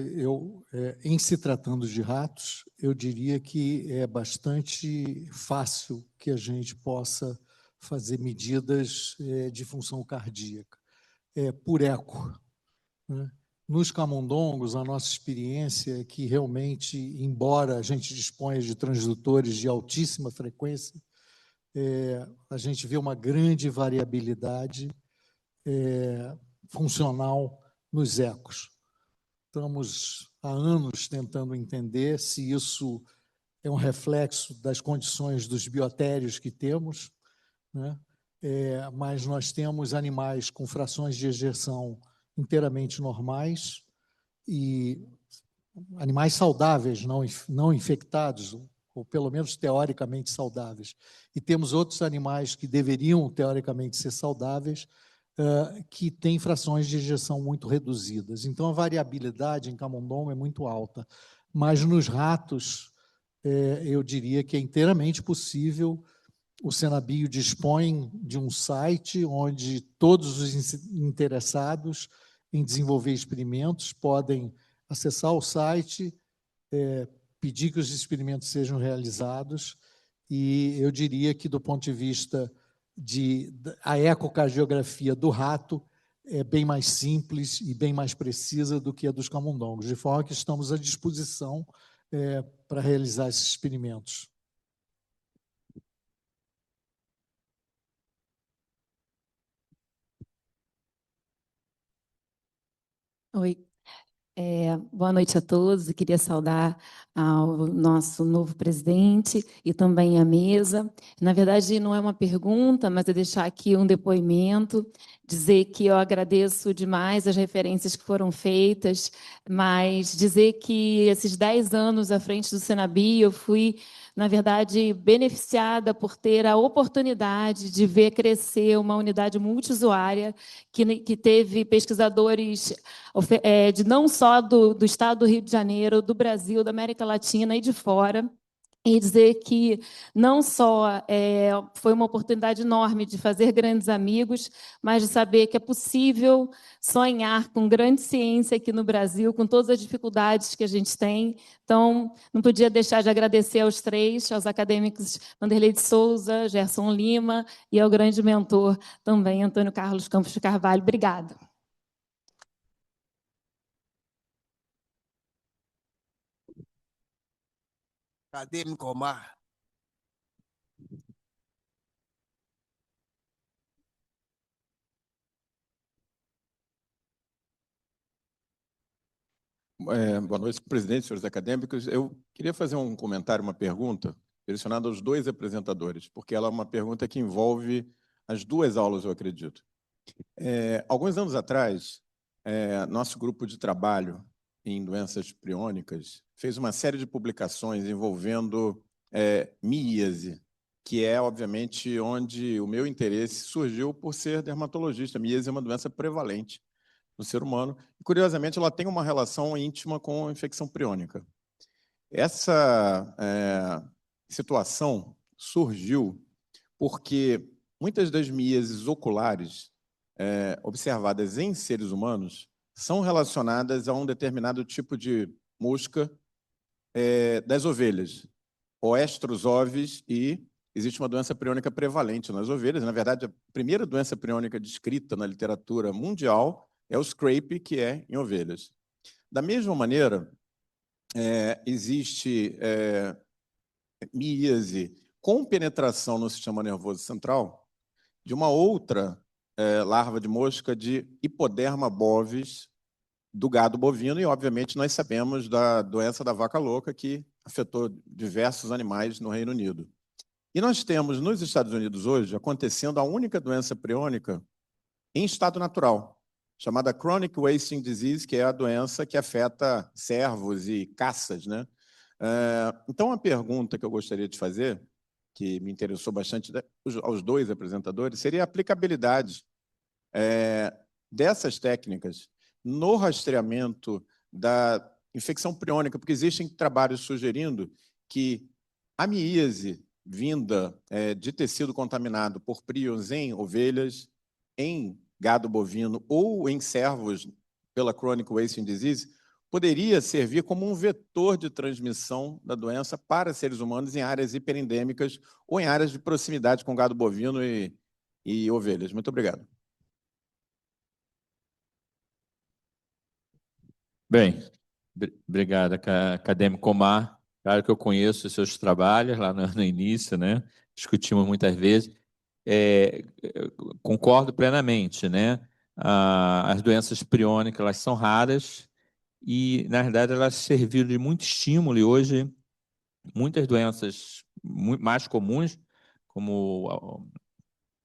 em se tratando de ratos, eu diria que é bastante fácil que a gente possa fazer medidas de função cardíaca, por eco, né? Nos camundongos, a nossa experiência é que realmente, embora a gente disponha de transdutores de altíssima frequência, a gente vê uma grande variabilidade funcional nos ecos. Estamos há anos tentando entender se isso é um reflexo das condições dos biotérios que temos, né? Mas nós temos animais com frações de ejeção inteiramente normais e animais saudáveis, não infectados, ou pelo menos teoricamente saudáveis. E temos outros animais que deveriam teoricamente ser saudáveis, que têm frações de ejeção muito reduzidas. Então, a variabilidade em camundongo é muito alta. Mas nos ratos, eu diria que é inteiramente possível. O Senabio dispõe de um site onde todos os interessados em desenvolver experimentos podem acessar o site, pedir que os experimentos sejam realizados, e eu diria que, do ponto de vista a ecocardiografia do rato é bem mais simples e bem mais precisa do que a dos camundongos, de forma que estamos à disposição para realizar esses experimentos. Oi, boa noite a todos. Eu queria saudar ao nosso novo presidente e também a mesa. Na verdade, não é uma pergunta, mas é deixar aqui um depoimento, dizer que eu agradeço demais as referências que foram feitas, mas dizer que esses 10 anos à frente do Senabi, eu fui, na verdade, beneficiada por ter a oportunidade de ver crescer uma unidade multiusuária que teve pesquisadores de não só do estado do Rio de Janeiro, do Brasil, da América Latina e de fora, e dizer que não só foi uma oportunidade enorme de fazer grandes amigos, mas de saber que é possível sonhar com grande ciência aqui no Brasil, com todas as dificuldades que a gente tem. Então, não podia deixar de agradecer aos três, aos acadêmicos Vanderlei de Souza, Gerson Lima e ao grande mentor também, Antônio Carlos Campos de Carvalho. Obrigada. Acadêmico Omar. Boa noite, presidente, senhores acadêmicos. Eu queria fazer um comentário, uma pergunta, direcionada aos dois apresentadores, porque ela é uma pergunta que envolve as duas aulas, eu acredito. Alguns anos atrás, nosso grupo de trabalho em doenças priônicas fez uma série de publicações envolvendo miíase, que é, obviamente, onde o meu interesse surgiu por ser dermatologista. Miíase é uma doença prevalente no ser humano e, curiosamente, ela tem uma relação íntima com a infecção priônica. Essa situação surgiu porque muitas das miíases oculares observadas em seres humanos são relacionadas a um determinado tipo de mosca das ovelhas, Oestrus ovis, e existe uma doença priônica prevalente nas ovelhas. Na verdade, a primeira doença priônica descrita na literatura mundial é o scrape, que é em ovelhas. Da mesma maneira, existe miíase com penetração no sistema nervoso central de uma outra larva de mosca de Hipoderma bovis do gado bovino, e, obviamente, nós sabemos da doença da vaca louca, que afetou diversos animais no Reino Unido. E nós temos, nos Estados Unidos hoje, acontecendo a única doença priônica em estado natural, chamada Chronic Wasting Disease, que é a doença que afeta cervos e caças, né? Então, a pergunta que eu gostaria de fazer, que me interessou bastante aos dois apresentadores, seria a aplicabilidade dessas técnicas no rastreamento da infecção priônica, porque existem trabalhos sugerindo que a miíase vinda de tecido contaminado por prions em ovelhas, em gado bovino ou em cervos pela Chronic Wasting Disease poderia servir como um vetor de transmissão da doença para seres humanos em áreas hiperendêmicas ou em áreas de proximidade com gado bovino e ovelhas. Muito obrigado. Bem, obrigado, acadêmico Omar. Claro que eu conheço os seus trabalhos lá no início, né? Discutimos muitas vezes. Concordo plenamente, né? As doenças priônicas, elas são raras e, na verdade, elas serviram de muito estímulo, e hoje muitas doenças mais comuns, como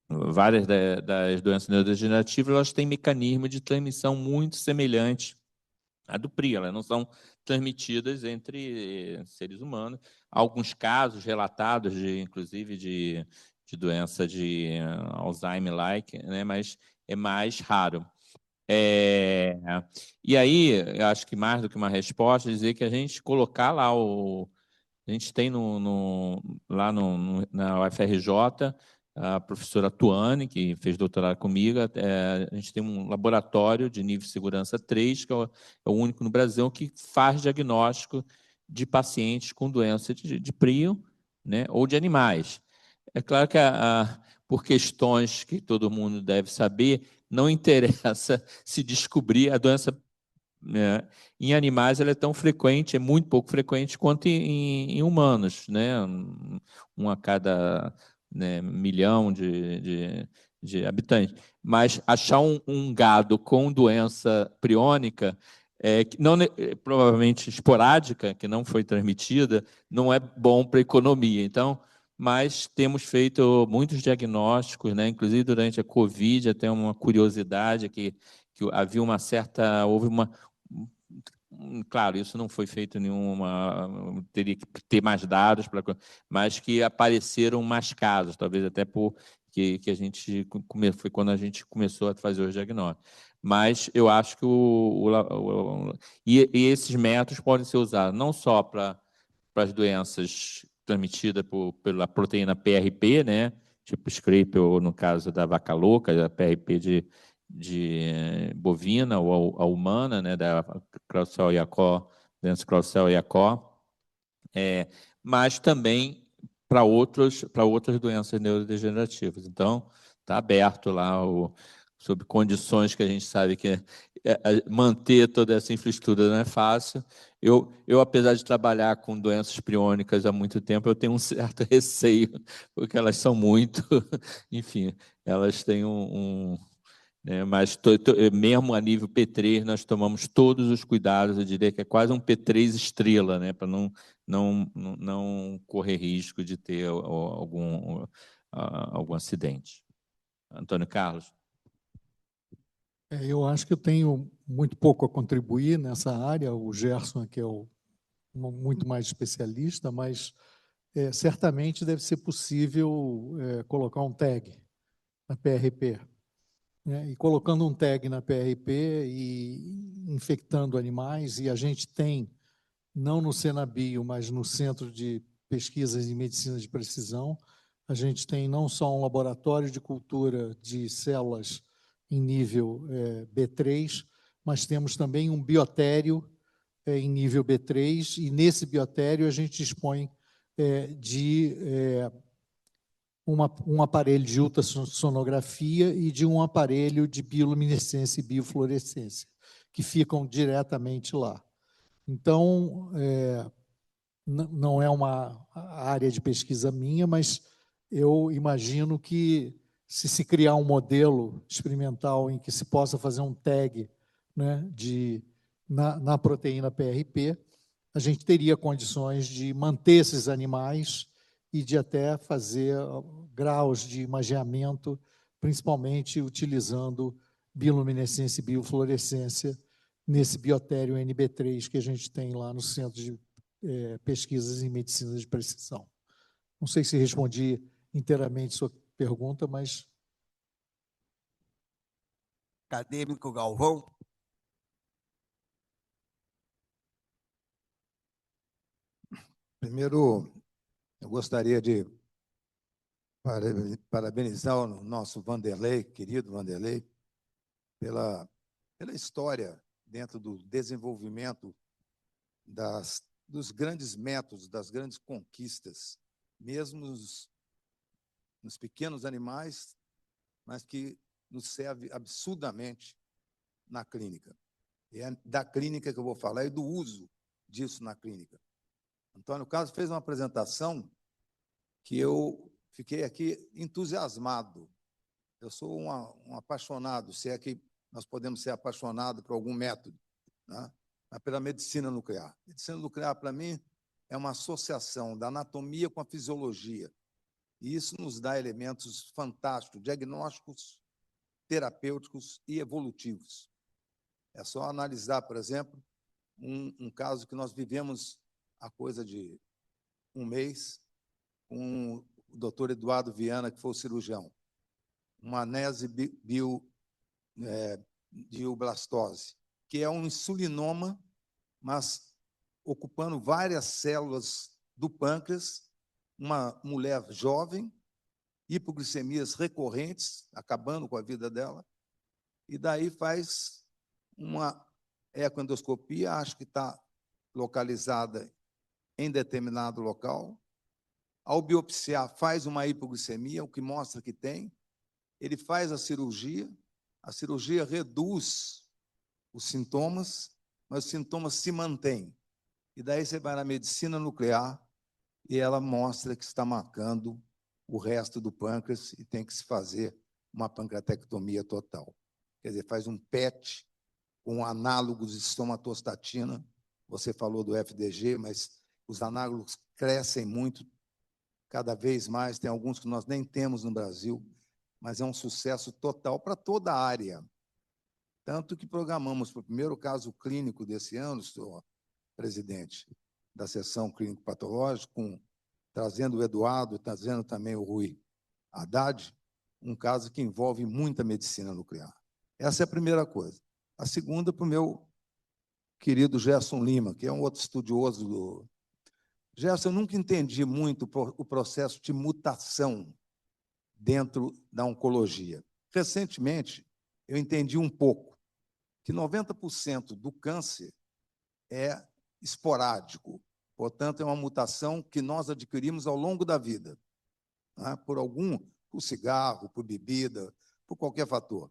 várias das doenças neurodegenerativas, elas têm mecanismo de transmissão muito semelhante à do PRI, elas não são transmitidas entre seres humanos. Há alguns casos relatados, inclusive, de doença de Alzheimer-like, né? Mas é mais raro. E aí, eu acho que mais do que uma resposta, dizer que a gente colocar lá a gente tem lá na UFRJ a professora Tuane, que fez doutorado comigo, a gente tem um laboratório de nível de segurança 3, que é o único no Brasil, que faz diagnóstico de pacientes com doença de prion, né, ou de animais. É claro que por questões que todo mundo deve saber, não interessa se descobrir a doença, né? Em animais ela é tão frequente, é muito pouco frequente quanto em humanos, né? Um a cada, né, milhão de habitantes. Mas achar um gado com doença priônica, que não, provavelmente esporádica, que não foi transmitida, não é bom para a economia. Então, mas temos feito muitos diagnósticos, né? Inclusive durante a Covid, até uma curiosidade que havia uma certa, houve uma, claro, isso não foi feito nenhuma, teria que ter mais dados, mas que apareceram mais casos, talvez até por que a gente foi quando a gente começou a fazer os diagnósticos. Mas eu acho que e esses métodos podem ser usados não só para as doenças transmitidas pela proteína PRP, né, tipo scrape, ou no caso da vaca louca, a PRP de bovina ou a humana, né, da Creutzfeldt-Jakob, doença Creutzfeldt-Jakob, mas também para outras doenças neurodegenerativas. Então, está aberto lá sob condições que a gente sabe que manter toda essa infraestrutura não é fácil. Eu, apesar de trabalhar com doenças priônicas há muito tempo, eu tenho um certo receio, porque elas são muito, enfim, elas têm mas mesmo a nível P3, nós tomamos todos os cuidados, eu diria que é quase um P3 estrela, né, para não correr risco de ter algum acidente. Antônio Carlos. Eu acho que eu tenho muito pouco a contribuir nessa área, o Gerson aqui é muito mais especialista, mas certamente deve ser possível colocar um tag na PRP. E colocando um tag na PRP e infectando animais, e a gente tem, não no Senabio, mas no Centro de Pesquisas em Medicina de Precisão, a gente tem não só um laboratório de cultura de células em nível B3, mas temos também um biotério em nível B3, e nesse biotério a gente dispõe de um aparelho de ultrassonografia e de um aparelho de bioluminescência e biofluorescência, que ficam diretamente lá. Então, não é uma área de pesquisa minha, mas eu imagino que, se criar um modelo experimental em que se possa fazer um tag, né, na proteína PRP, a gente teria condições de manter esses animais e de até fazer graus de imageamento, principalmente utilizando bioluminescência e biofluorescência nesse biotério NB3 que a gente tem lá no Centro de Pesquisas em Medicina de Precisão. Não sei se respondi inteiramente sua pergunta, mas... Acadêmico Galvão. Primeiro, eu gostaria de parabenizar o nosso Vanderlei, querido Vanderlei, pela história dentro do desenvolvimento dos grandes métodos, das grandes conquistas, mesmo nos pequenos animais, mas que nos serve absurdamente na clínica. E é da clínica que eu vou falar e do uso disso na clínica. Antônio Carlos fez uma apresentação que eu fiquei aqui entusiasmado. Eu sou um apaixonado, se é que nós podemos ser apaixonados por algum método, né? Mas pela medicina nuclear. Medicina nuclear, para mim, é uma associação da anatomia com a fisiologia. E isso nos dá elementos fantásticos, diagnósticos, terapêuticos e evolutivos. É só analisar, por exemplo, um caso que nós vivemos há coisa de um mês, com o doutor Eduardo Viana, que foi o cirurgião. Uma neoblastose, que é um insulinoma, mas ocupando várias células do pâncreas, uma mulher jovem, hipoglicemias recorrentes, acabando com a vida dela, e daí faz uma ecoendoscopia, acho que está localizada em determinado local, ao biopsiar, faz uma hipoglicemia, o que mostra que tem, ele faz a cirurgia reduz os sintomas, mas os sintomas se mantêm. E daí você vai na medicina nuclear e ela mostra que está marcando o resto do pâncreas e tem que se fazer uma pancreatectomia total. Quer dizer, faz um PET com análogos de somatostatina. Você falou do FDG, mas os análogos crescem muito, cada vez mais. Tem alguns que nós nem temos no Brasil, mas é um sucesso total para toda a área. Tanto que programamos para o primeiro caso clínico desse ano, senhor presidente, da sessão clínico-patológica, trazendo o Eduardo, trazendo também o Rui Haddad, um caso que envolve muita medicina nuclear. Essa é a primeira coisa. A segunda, para o meu querido Gerson Lima, que é um outro estudioso do... Gerson, eu nunca entendi muito o processo de mutação dentro da oncologia. Recentemente, eu entendi um pouco que 90% do câncer é esporádico, portanto, é uma mutação que nós adquirimos ao longo da vida, né? Por cigarro, por bebida, por qualquer fator,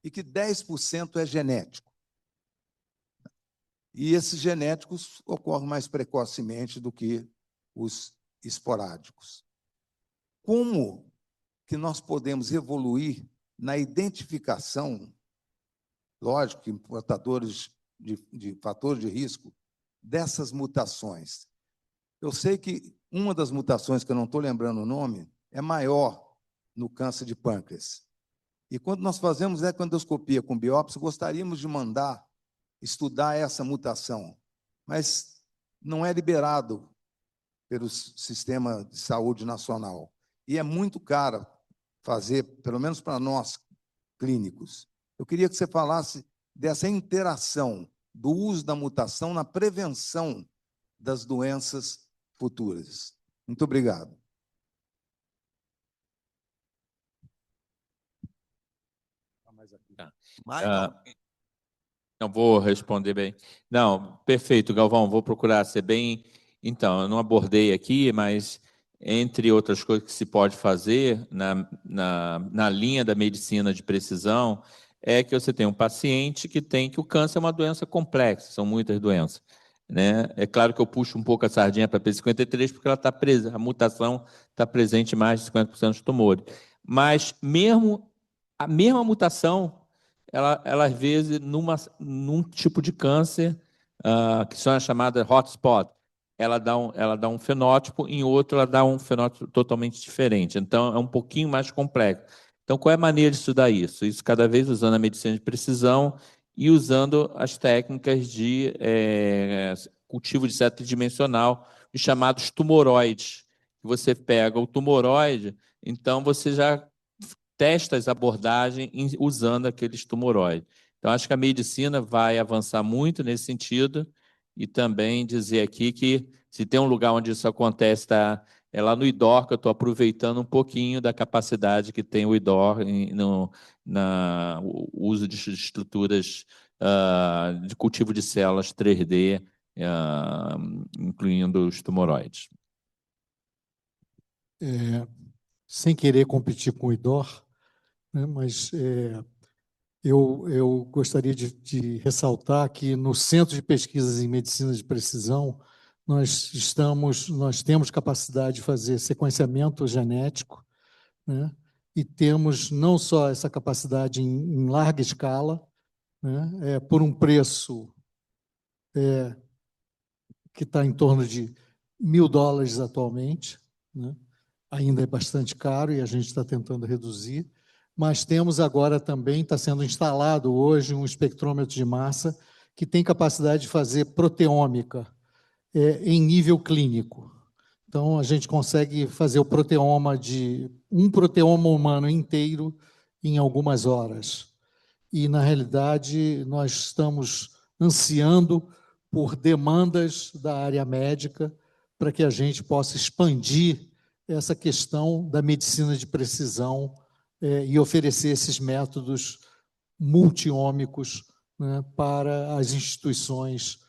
e que 10% é genético. E esses genéticos ocorrem mais precocemente do que os esporádicos. Como que nós podemos evoluir na identificação, lógico que portadores de fatores de risco, dessas mutações? Eu sei que uma das mutações, que eu não estou lembrando o nome, é maior no câncer de pâncreas. E quando nós fazemos ecoendoscopia com biópsia, gostaríamos de mandar estudar essa mutação, mas não é liberado pelo Sistema de Saúde Nacional. E é muito caro fazer, pelo menos para nós, clínicos. Eu queria que você falasse dessa interação do uso da mutação na prevenção das doenças futuras. Muito obrigado. Não vou responder bem. Não, perfeito, Galvão, vou procurar ser bem... Então, eu não abordei aqui, mas entre outras coisas que se pode fazer na linha da medicina de precisão, é que você tem um paciente que o câncer é uma doença complexa, são muitas doenças, né? É claro que eu puxo um pouco a sardinha para a P53, porque ela a mutação está presente em mais de 50% dos tumores. Mas mesmo a mesma mutação, ela às vezes, num tipo de câncer, que são as chamadas hotspot, ela dá um fenótipo, em outro ela dá um fenótipo totalmente diferente. Então, é um pouquinho mais complexo. Então, qual é a maneira de estudar isso? Isso cada vez usando a medicina de precisão e usando as técnicas de cultivo de seta tridimensional, os chamados tumoroides. Você pega o tumoroide, então você já testa as abordagens usando aqueles tumoroides. Então, acho que a medicina vai avançar muito nesse sentido, e também dizer aqui que, se tem um lugar onde isso acontece, é lá no IDOR, que eu estou aproveitando um pouquinho da capacidade que tem o IDOR no uso de estruturas de cultivo de células 3D, incluindo os tumoroides. Sem querer competir com o IDOR, né, mas eu gostaria de ressaltar que no Centro de Pesquisas em Medicina de Precisão, nós temos capacidade de fazer sequenciamento genético, né, e temos não só essa capacidade em larga escala, né, por um preço que está em torno de $1.000 atualmente, né, ainda é bastante caro e a gente está tentando reduzir. Mas temos agora também, está sendo instalado hoje um espectrômetro de massa que tem capacidade de fazer proteômica em nível clínico. Então, a gente consegue fazer o proteoma um proteoma humano inteiro em algumas horas. E, na realidade, nós estamos ansiando por demandas da área médica para que a gente possa expandir essa questão da medicina de precisão e oferecer esses métodos multiômicos, né, para as instituições,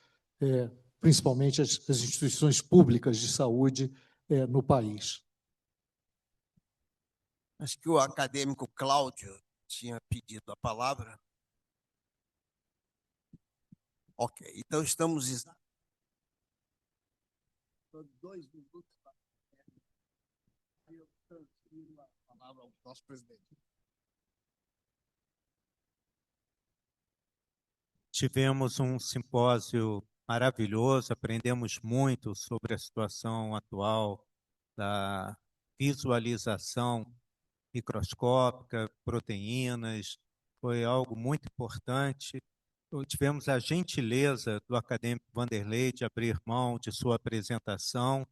principalmente as instituições públicas de saúde no país. Acho que o acadêmico Cláudio tinha pedido a palavra. Ok, então estamos... 2 minutos para... Eu transfiro a palavra ao nosso presidente. Tivemos um simpósio maravilhoso, aprendemos muito sobre a situação atual da visualização microscópica, proteínas, foi algo muito importante. Tivemos a gentileza do acadêmico Vanderlei de abrir mão de sua apresentação,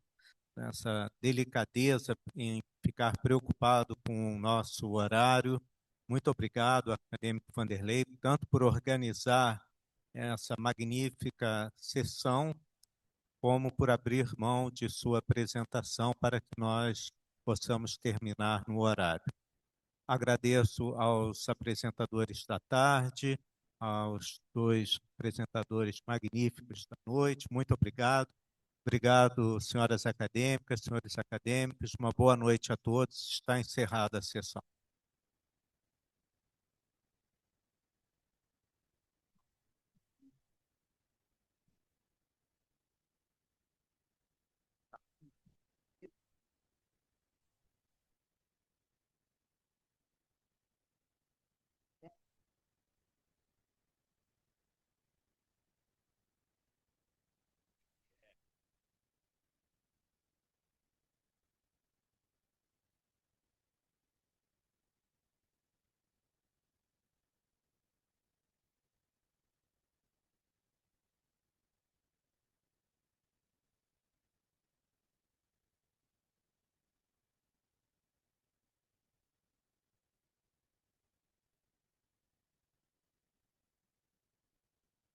essa delicadeza em ficar preocupado com o nosso horário. Muito obrigado, acadêmico Vanderlei, tanto por organizar essa magnífica sessão, como por abrir mão de sua apresentação para que nós possamos terminar no horário. Agradeço aos apresentadores da tarde, aos 2 apresentadores magníficos da noite. Muito obrigado. Obrigado, senhoras acadêmicas, senhores acadêmicos. Uma boa noite a todos. Está encerrada a sessão.